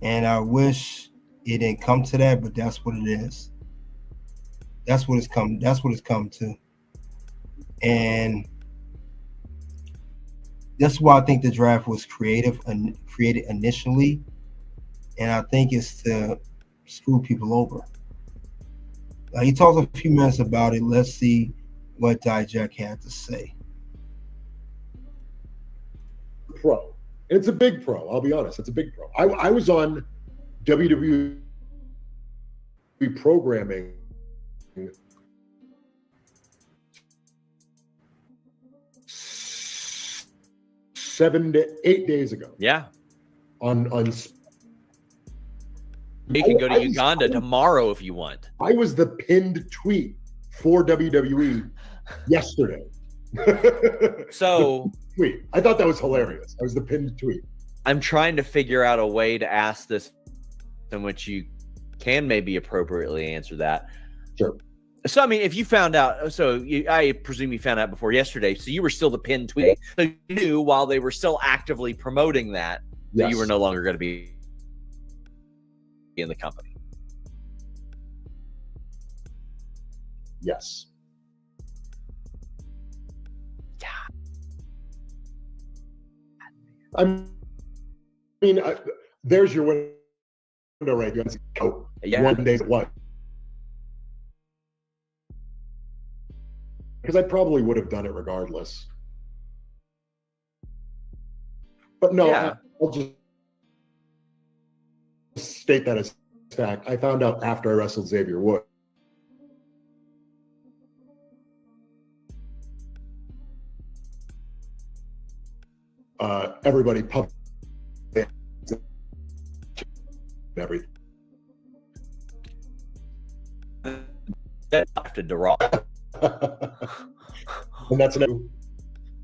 And I wish it didn't come to that, but that's what it is. That's what it's come to. And that's why I think the draft was created initially. And I think it's to screw people over. He talked a few minutes about it. Let's see what Dijak had to say. Pro. It's a big pro. I'll be honest. It's a big pro. I was on WWE programming seven to 8 days ago. Yeah. On you can go to Uganda tomorrow if you want. I was the pinned tweet for WWE yesterday. So tweet. I thought that was hilarious. I was the pinned tweet. I'm trying to figure out a way to ask this in which you can maybe appropriately answer that. Sure. So, I mean, if you found out, I presume you found out before yesterday, so you were still the pinned tweet. So you knew while they were still actively promoting that you were no longer going to be in the company. Yes. Yeah. I mean, there's your window right there. Yeah. 1 day what? Because I probably would have done it regardless. But no, Yeah. I'll just state that as fact. I found out after I wrestled Xavier Wood. Everybody pumped everything. That after the Raw. And that's new.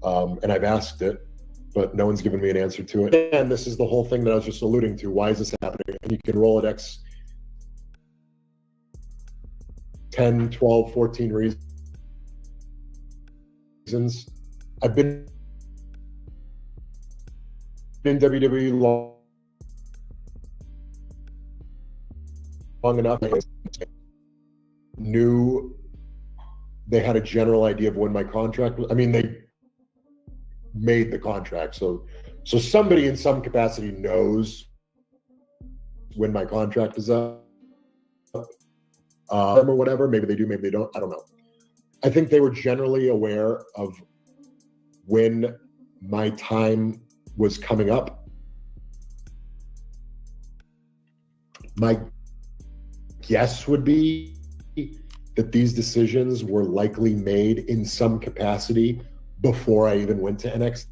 And I've asked it, but no one's given me an answer to it. And this is the whole thing that I was just alluding to. Why is this happening? And you can roll it X 10, 12, 14 reasons. I've been in WWE long enough. I knew they had a general idea of when my contract was. I mean, they made the contract, so somebody in some capacity knows when my contract is up, or whatever. Maybe they do, maybe they don't. I don't know. I think they were generally aware of when my time was coming up. My guess would be that these decisions were likely made in some capacity before I even went to NXT.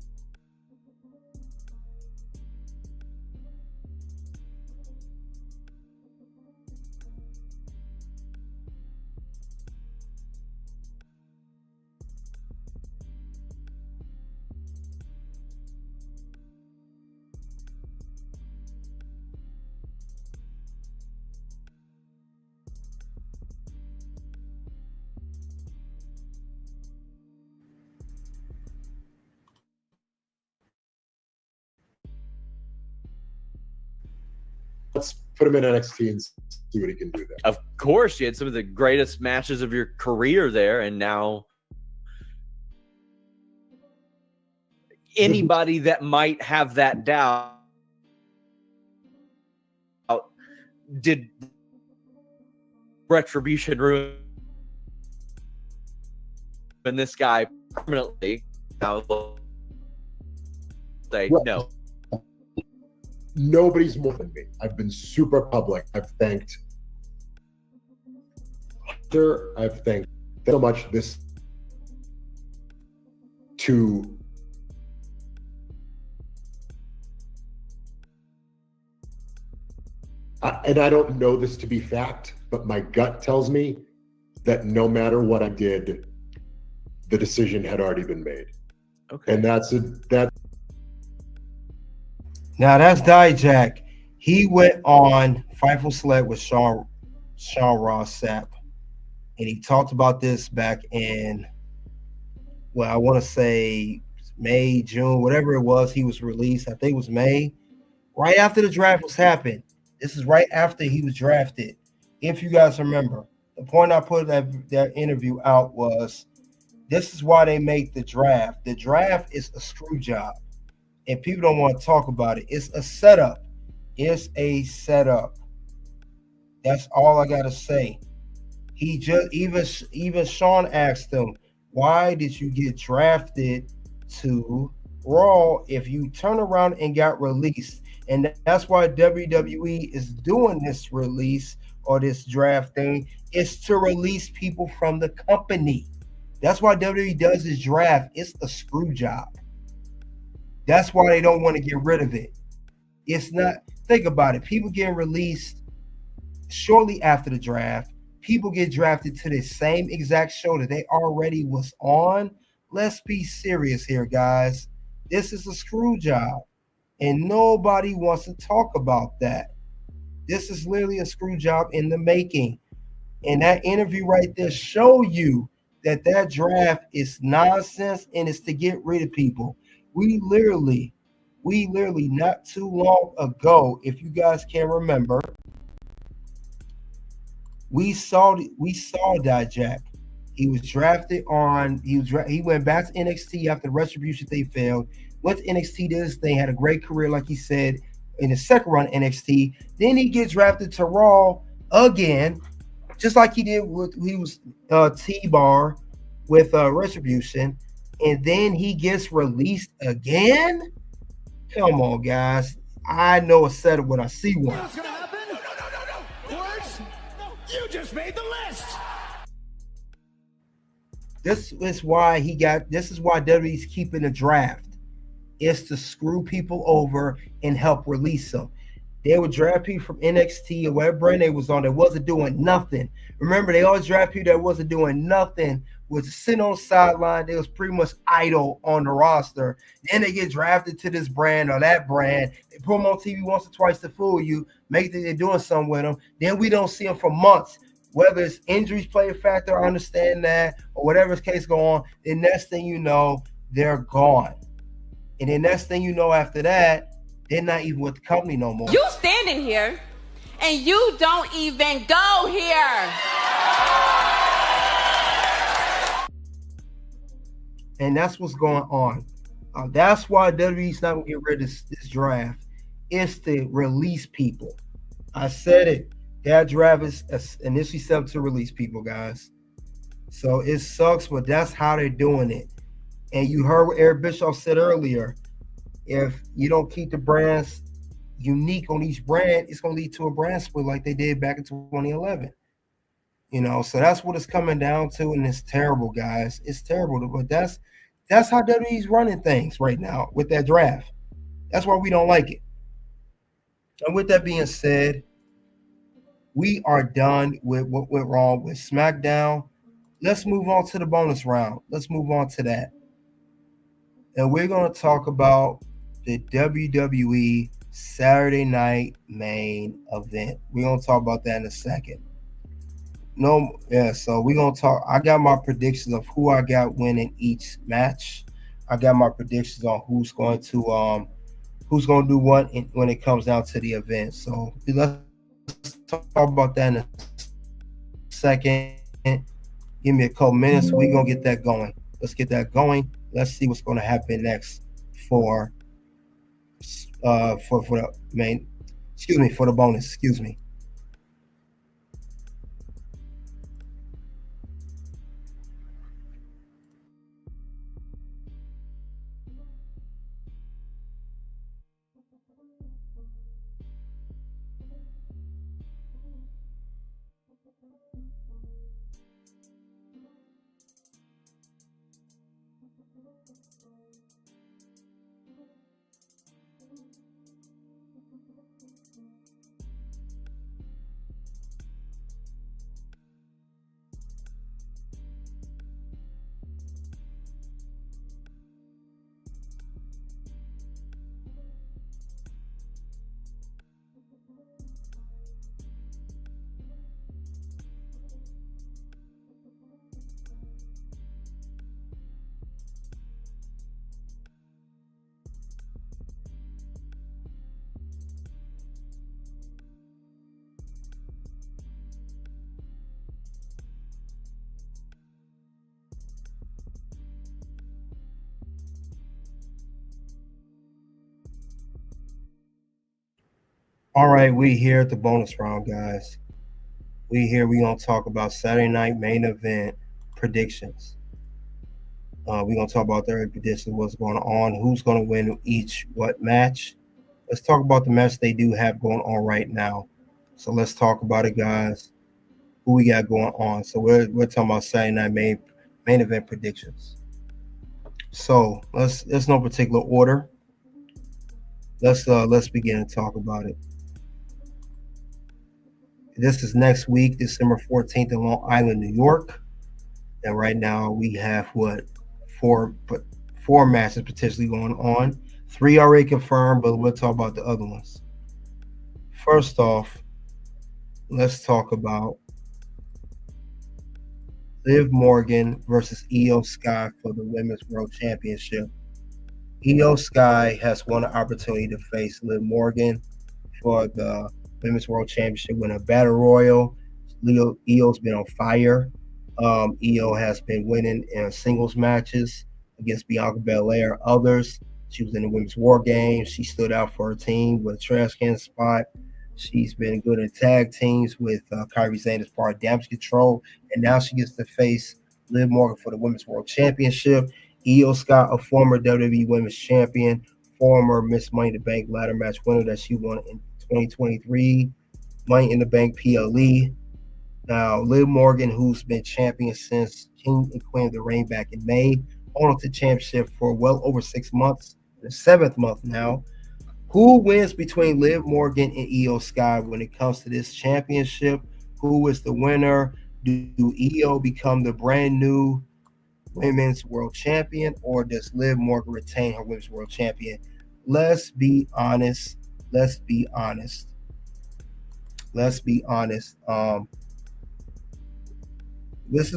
Let's put him in NXT and see what he can do there. Of course, you had some of the greatest matches of your career there, and now anybody that might have that doubt, did Retribution ruin this guy permanently? Now say no. Nobody's more than me. I've been super public. I've thanked Hunter. I've thanked so much this to and I don't know this to be fact, but my gut tells me that no matter what I did, the decision had already been made. Okay. And that's. Now that's Dijak. He went on Fightful Select with Sean Ross Sapp, and he talked about this back in, well, I want to say May, June, whatever it was, he was released. I think it was May, right after the draft was happened. This is right after he was drafted. If you guys remember, the point I put that interview out was, this is why they make the draft. The draft is a screw job, and people don't want to talk about it. It's a setup. It's a setup. That's all I gotta say. He just even Sean asked him, why did you get drafted to Raw if you turn around and got released? And that's why WWE is doing this release or this draft thing, is to release people from the company. That's why WWE does this draft. It's a screw job. That's why they don't want to get rid of it. It's not, think about it. People getting released shortly after the draft. People get drafted to the same exact show that they already was on. Let's be serious here, guys. This is a screw job, and nobody wants to talk about that. This is literally a screw job in the making. And that interview right there show you that draft is nonsense and it's to get rid of people. We literally not too long ago, if you guys can remember, we saw Dijak. He was drafted on. He went back to NXT after the Retribution they failed. Went to NXT, did his thing, had a great career, like he said, in the second run NXT. Then he gets drafted to Raw again, just like he did with T-Bar with Retribution, and then he gets released again. Come on, guys. I know a setup when I see one. What's gonna happen? No. Words? You just made the list. This is why WWE's keeping the draft. It's to screw people over and help release them. They would draft people from NXT or whatever brand they was on that wasn't doing nothing. Remember, they always draft people that wasn't doing nothing, was sitting on the sideline. They was pretty much idle on the roster. Then they get drafted to this brand or that brand. They put them on TV once or twice to fool you, make that they're doing something with them. Then we don't see them for months. Whether it's injuries play a factor, I understand that, or whatever the case go on, the next thing you know, they're gone. And the next thing you know after that, they're not even with the company no more. You standing here and you don't even go here. And that's what's going on. That's why WWE's not going to get rid of this draft. It's to release people. I said it. That draft is initially set up to release people, guys. So it sucks, but that's how they're doing it. And you heard what Eric Bischoff said earlier. If you don't keep the brands unique on each brand, it's going to lead to a brand split like they did back in 2011. So that's what it's coming down to, and it's terrible, guys. It's terrible, but that's how WWE's running things right now with that draft. That's why we don't like it. And with that being said, we are done with what went wrong with SmackDown. Let's move on to the bonus round. Let's move on to that. And we're going to talk about the WWE Saturday Night Main Event. We're going to talk about that in a second. So we're going to talk. I got my predictions of who I got winning each match. I got my predictions on who's going to do what when it comes down to the event. So let's talk about that in a second. Give me a couple minutes. We're going to get that going. Let's get that going. Let's see what's going to happen next for the main. For the bonus. All right, we here at the bonus round, guys. We gonna talk about Saturday night main event predictions. We're gonna talk about their predictions, what's going on, who's gonna win each what match. Let's talk about the match they do have going on right now. So let's talk about it, guys. Who we got going on? So we're talking about Saturday night main event predictions. So there's no particular order. Let's begin to talk about it. This is next week, December 14th in Long Island, New York. And right now we have four matches potentially going on. 3 already confirmed, but we'll talk about the other ones. First off, let's talk about Liv Morgan versus Io Sky for the Women's World Championship. Io Sky has won an opportunity to face Liv Morgan for the Women's World Championship, win a battle royal. Io's been on fire. Io has been winning in singles matches against Bianca Belair and others. She was in the Women's WarGames. She stood out for her team with a trash can spot. She's been good in tag teams with Kairi Sane as part of Damage Control. And now she gets to face Liv Morgan for the Women's World Championship. Io Sky, a former WWE Women's Champion, former Miss Money in the Bank ladder match winner that she won in 2023 Money in the Bank PLE. Now, Liv Morgan, who's been champion since King and Queen of the Ring back in May, on to the championship for well over 6 months, the 7th month now. Who wins between Liv Morgan and Io Sky when it comes to this championship? Who is the winner? Do Io become the brand new Women's World Champion, or does Liv Morgan retain her Women's World Champion? Let's be honest. This is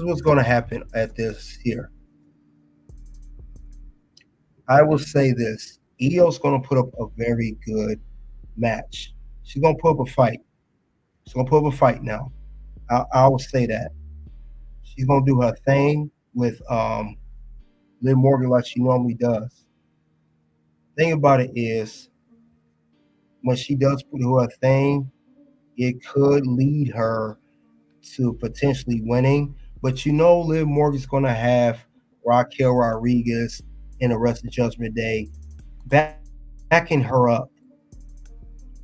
what's going to happen at this here. I will say this. Io's going to put up a very good match. She's going to put up a fight. She's going to put up a fight now. I will say that. She's going to do her thing with Liv Morgan like she normally does. Thing about it is, when she does do her thing, it could lead her to potentially winning. But Liv Morgan's going to have Raquel Rodriguez and the rest of Judgment Day backing her up.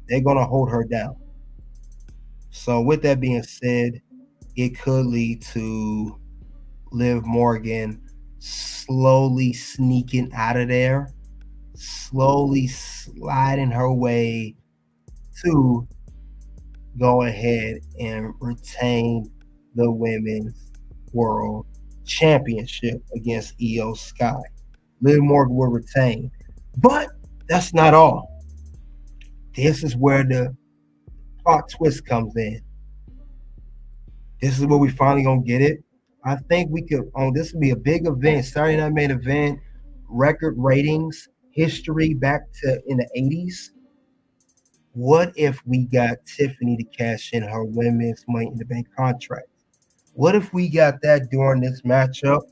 They're going to hold her down. So with that being said, it could lead to Liv Morgan slowly sneaking out of there, slowly sliding her way to go ahead and retain the Women's World Championship against Io Sky. Liv Morgan will retain. But that's not all. This is where the plot twist comes in. This is where we finally gonna get it. I think we could this will be a big event, Saturday night main event, record ratings, history back to in the 80s. What if we got Tiffany to cash in her Women's Money in the Bank contract? What if we got that during this matchup?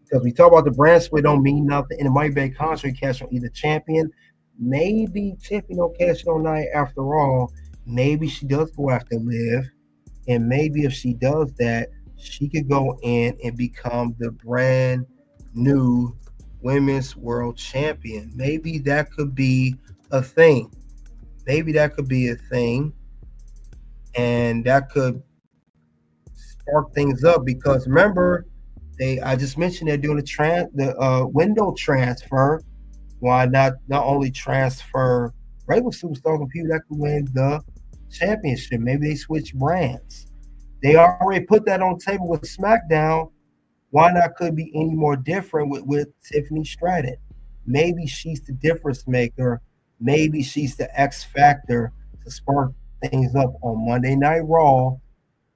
Because we talk about the brand split don't mean nothing. In the Money Bank contract, cash on either champion. Maybe Tiffany don't cash on night after all. Maybe she does go after Liv. And maybe if she does that, she could go in and become the brand new Women's World Champion. Maybe that could be a thing. And that could spark things up, because remember, I just mentioned they're doing the window transfer. Why not only transfer regular superstars and people that could win the championship? Maybe they switch brands. They already put that on the table with SmackDown. Why not could be any more different with Tiffany Stratton? Maybe she's the difference maker. Maybe she's the X factor to spark things up on Monday Night Raw.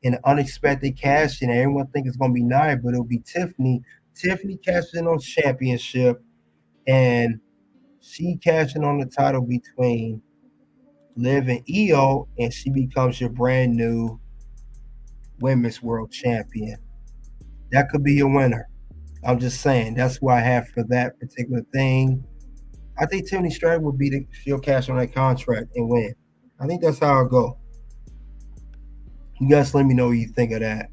In an unexpected cash in, everyone thinks it's going to be Nia, but it'll be Tiffany. Tiffany cashes in on the championship, and she cashing on the title between Liv and Io, and she becomes your brand new Women's World Champion. That could be your winner. I'm just saying. That's what I have for that particular thing. I think Tiffany Stratton she'll cash on that contract and win. I think that's how it'll go. You guys let me know what you think of that.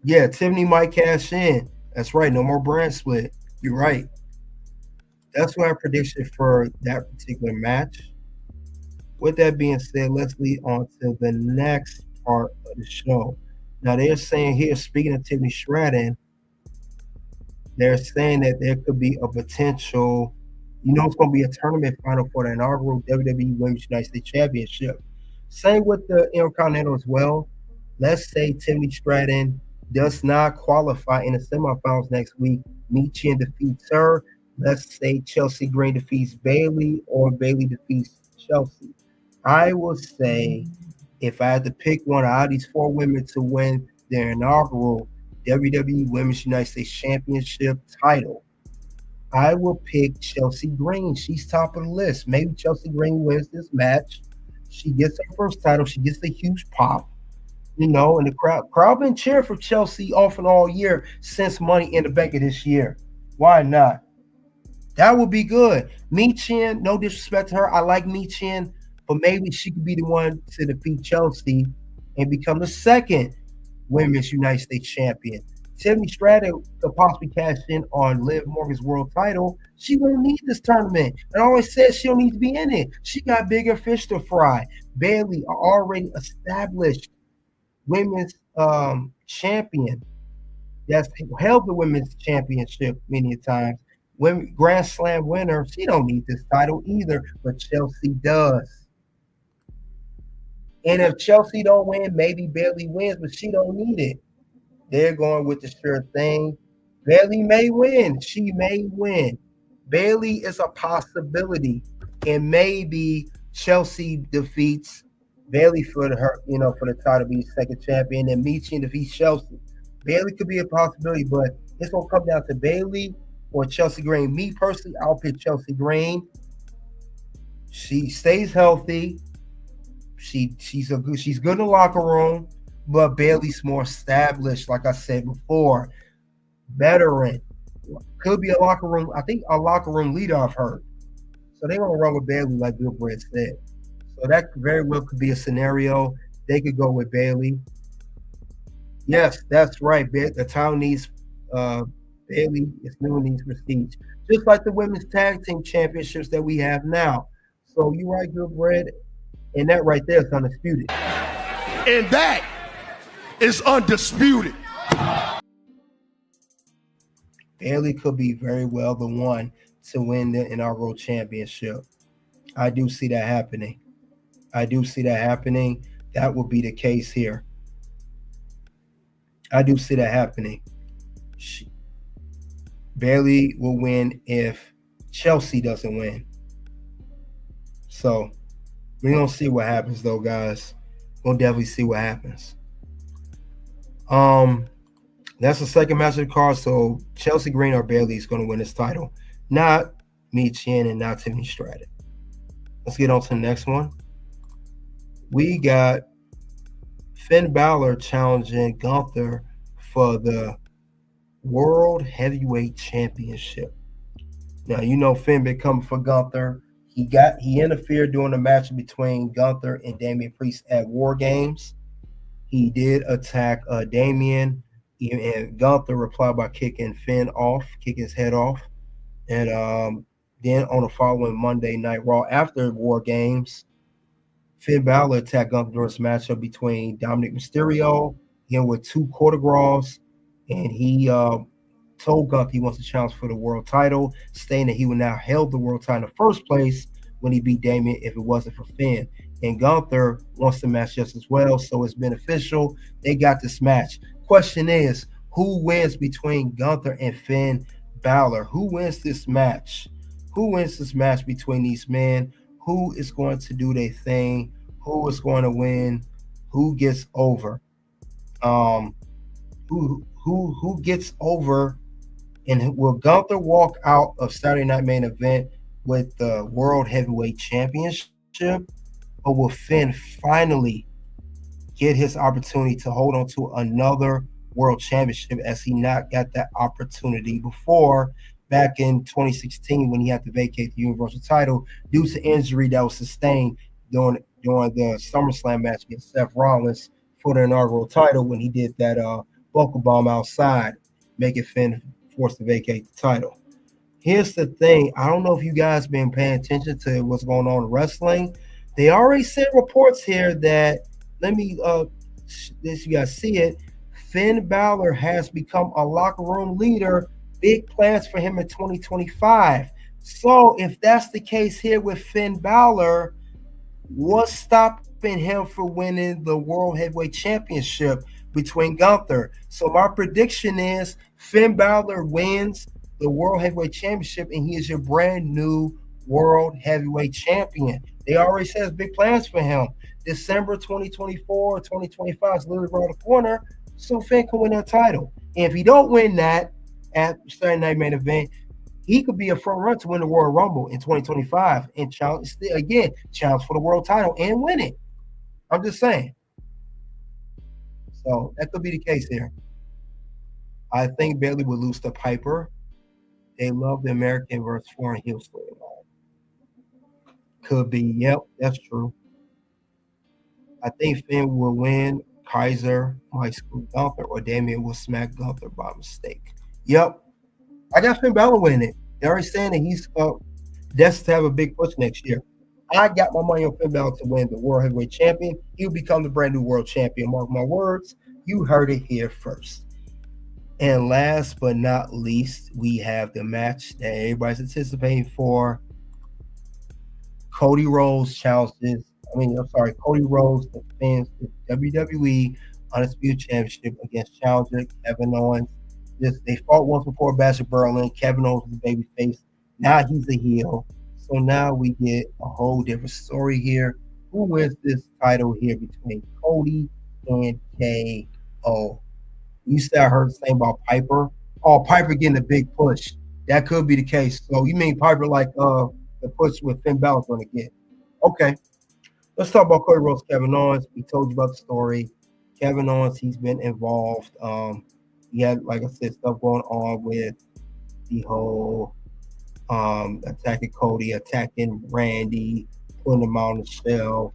Yeah, Tiffany might cash in. That's right. No more brand split. You're right. That's what I predicted for that particular match. With that being said, let's lead on to the next part of the show. Now, they're saying here, speaking of Tiffany Stratton, they're saying that there could be a potential, it's going to be a tournament final for the inaugural WWE Women's United States Championship. Same with the Intercontinental as well. Let's say Tiffany Stratton does not qualify in the semifinals next week. Michin defeats her. Let's say Chelsea Green defeats Bayley or Bayley defeats Chelsea. I will say if I had to pick one out of these four women to win their inaugural WWE Women's United States Championship title, I will pick Chelsea Green. She's top of the list. Maybe Chelsea Green wins this match. She gets her first title. She gets a huge pop. And the crowd been cheering for Chelsea off and all year since Money in the Bank of this year. Why not? That would be good. Michin, no disrespect to her. I like Michin, but maybe she could be the one to defeat Chelsea and become the second Women's United States Champion. Tiffany Stratton could possibly cash in on Liv Morgan's world title. She won't need this tournament. And I always said she don't need to be in it. She got bigger fish to fry. Bayley, are already established women's champion that's held the women's championship many times. Women Grand Slam winner, she don't need this title either, but Chelsea does. And if Chelsea don't win, maybe Bayley wins, but she don't need it. They're going with the sure thing. Bayley may win. She may win. Bayley is a possibility, and maybe Chelsea defeats Bayley for the title, be second champion, and Michin defeats Chelsea. Bayley could be a possibility, but it's gonna come down to Bayley or Chelsea Green. Me personally, I'll pick Chelsea Green. She stays healthy. She's good in the locker room, but Bayley's more established, like I said before. Veteran. Could be a locker room. I think a locker room leader I've heard. So they're gonna run with Bayley, like Bill Brett said. So that very well could be a scenario. They could go with Bayley. Yes, that's right. The town needs Bayley. It's new needs prestige, just like the women's tag team championships that we have now. So you're right, Good Bread, and that right there is undisputed. And that is undisputed. Bayley could be very well the one to win the inaugural championship. I do see that happening. That will be the case here. I do see that happening. Bayley will win if Chelsea doesn't win. So we're going to see what happens, though, guys. We'll definitely see what happens. That's the second match of the card. So Chelsea Green or Bayley is going to win this title. Not Michin and not Tiffany Stratton. Let's get on to the next one. We got Finn Balor challenging Gunther for the World Heavyweight Championship. Now, Finn been coming for Gunther. He interfered during the match between Gunther and Damian Priest at WarGames. He did attack Damian, and Gunther replied by kicking his head off. And then on the following Monday Night Raw after WarGames, Finn Balor attacked Gunther during this matchup between Dominic Mysterio, with 2 quarter gauze, and he told Gunther he wants to challenge for the world title, stating that he would now held the world title in the first place when he beat Damian if it wasn't for Finn. And Gunther wants the match just as well, so it's beneficial. They got this match. Question is, who wins between Gunther and Finn Balor? Who wins this match? Who wins this match between these men? Who is going to do their thing? Who is going to win? Who gets over? Who gets over? And will Gunther walk out of Saturday Night Main Event with the World Heavyweight Championship? Or will Finn finally get his opportunity to hold on to another World Championship, as he not got that opportunity before back in 2016 when he had to vacate the Universal title due to injury that was sustained during during the SummerSlam match against Seth Rollins for the inaugural title when he did that buckle bomb outside, making Finn forced to vacate the title. Here's the thing. I don't know if you guys been paying attention to what's going on in wrestling. They already sent reports here that, this you guys see it, Finn Balor has become a locker room leader. Big plans for him in 2025. So if that's the case here with Finn Balor, what's stopping him from winning the World Heavyweight Championship between Gunther? So my prediction is Finn Balor wins the World Heavyweight Championship, and he is your brand new World Heavyweight Champion. They already says big plans for him. December 2024, 2025 is literally around the corner, so Finn can win that title. And if he don't win that at Saturday Night Main Event, he could be a front runner to win the Royal Rumble in 2025 and challenge for the world title and win it. I'm just saying. So that could be the case here. I think Bayley would lose to Piper. They love the American versus foreign heel storyline. Could be. Yep, that's true. I think Finn will win. Kaiser might screw Gunther, or Damien will smack Gunther by mistake. Yep. I got Finn Balor winning it. They're already saying that he's destined to have a big push next year. I got my money on Finn Balor to win the World Heavyweight Champion. He'll become the brand new world champion. Mark my words. You heard it here first. And last but not least, we have the match that everybody's anticipating for. Cody Rhodes Cody Rhodes defends the WWE Undisputed Championship against challenger Kevin Owens. They fought once before Bash at Berlin. Kevin Owens was a babyface. Now he's a heel. So now we get a whole different story here. Who wins this title here between Cody and KO? You said I heard the same about Piper. Oh, Piper getting a big push. That could be the case. So you mean Piper like the push with Finn Balor's going to get? Okay. Let's talk about Cody Rhodes, Kevin Owens. We told you about the story. Kevin Owens, he's been involved. He had, like I said, stuff going on with the whole attacking Cody, attacking Randy, putting him on the shelf,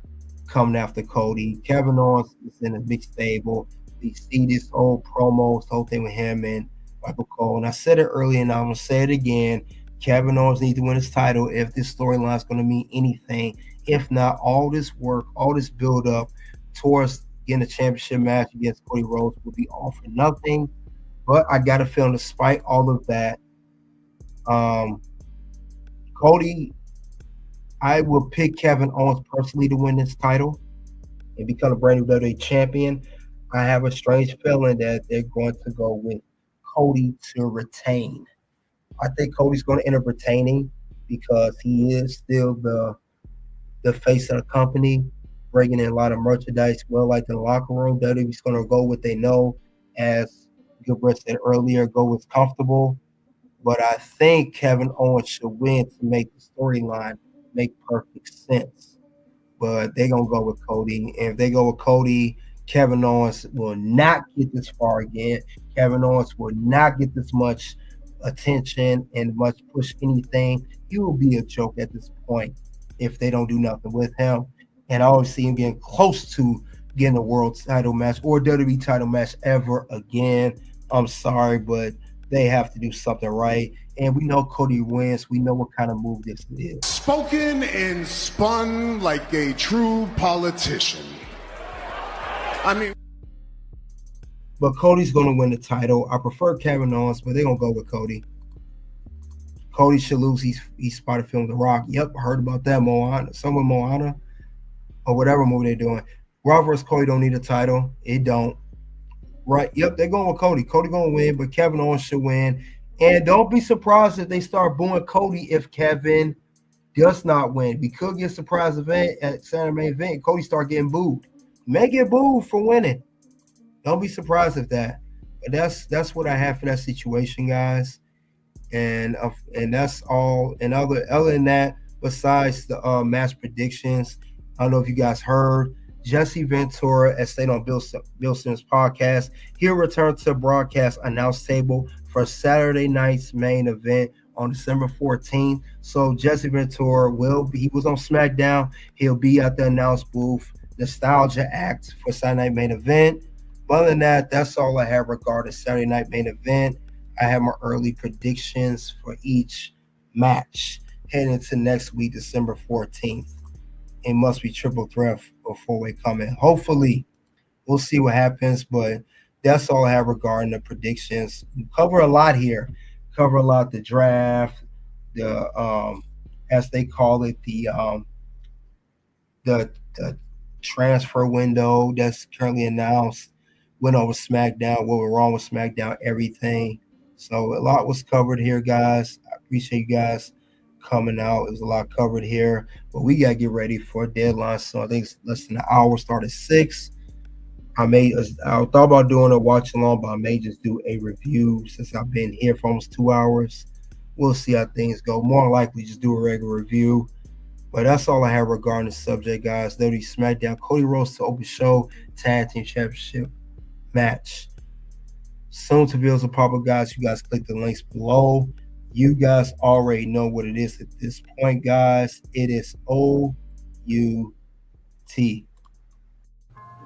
coming after Cody. Kevin Owens is in a big stable. We see this whole promo, this whole thing with him and Michael Cole. And I said it earlier, and I'm going to say it again. Kevin Owens needs to win his title if this storyline is going to mean anything. If not, all this work, all this build-up towards getting a championship match against Cody Rhodes will be all for nothing. But I got a feeling, despite all of that, Cody, I will pick Kevin Owens personally to win this title and become a brand new WWE champion. I have a strange feeling that they're going to go with Cody to retain. I think Cody's going to end up retaining because he is still the face of the company, bringing in a lot of merchandise. Well, like in the locker room, WWE's going to go what they know, as Gilbert said earlier, go what's comfortable. But I think Kevin Owens should win to make the storyline make perfect sense. But they're going to go with Cody. And if they go with Cody, Kevin Owens will not get this far again. Kevin Owens will not get this much attention and much push anything. He will be a joke at this point if they don't do nothing with him. And I always see him getting close to getting a world title match or WWE title match ever again. I'm sorry, but they have to do something right. And we know Cody wins. We know what kind of move this is. Spoken and spun like a true politician. I mean, but Cody's going to win the title. I prefer Kevin Owens, but they're going to go with Cody. Cody should lose. He's spotted film The Rock. Yep, I heard about that. Moana, or whatever movie they're doing. Raw vs. Cody don't need a title. It don't. Right? Yep, they're going with Cody. Cody going to win, but Kevin Owens should win. And don't be surprised if they start booing Cody if Kevin does not win. We could get a surprise event at Saturday Main Event and Cody start getting booed. May get booed for winning. Don't be surprised if that. But that's what I have for that situation, guys. And that's all. And other than that, besides the match predictions, I don't know if you guys heard, Jesse Ventura, as stated on Bill Simmons' podcast, he'll return to the broadcast announce table for Saturday night's main event on December 14th. So Jesse Ventura he was on SmackDown. He'll be at the announce booth. Nostalgia Act for Saturday Night Main Event. But other than that, that's all I have regarding Saturday Night Main Event. I have my early predictions for each match heading into next week, December 14th. It must be triple threat or four-way coming. Hopefully, we'll see what happens, but that's all I have regarding the predictions. We cover a lot here. Cover a lot, the draft, the as they call it, the transfer window that's currently announced. Went over SmackDown, what went wrong with SmackDown, everything. So a lot was covered here, guys. I appreciate you guys coming out. It was a lot covered here, but we gotta get ready for a deadline. So I think it's less than an hour. Start at 6. I thought about doing a watch along, but I may just do a review since I've been here for almost 2 hours. We'll see how things go. More likely, just do a regular review. But that's all I have regarding the subject, guys. WWE SmackDown Cody Rhodes to open show tag team championship match. Soon to be able to pop up, guys. You guys click the links below. You guys already know what it is at this point, guys. It is OUT.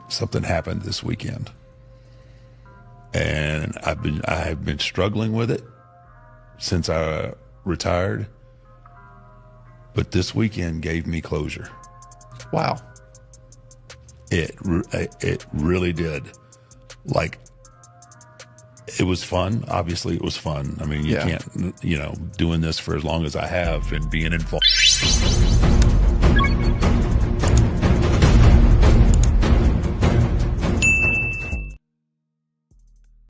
Something happened this weekend, and I have been struggling with it since I retired. But this weekend gave me closure. Wow. It really did. Like, it was fun. Obviously, it was fun. I mean, you can't, doing this for as long as I have and being involved.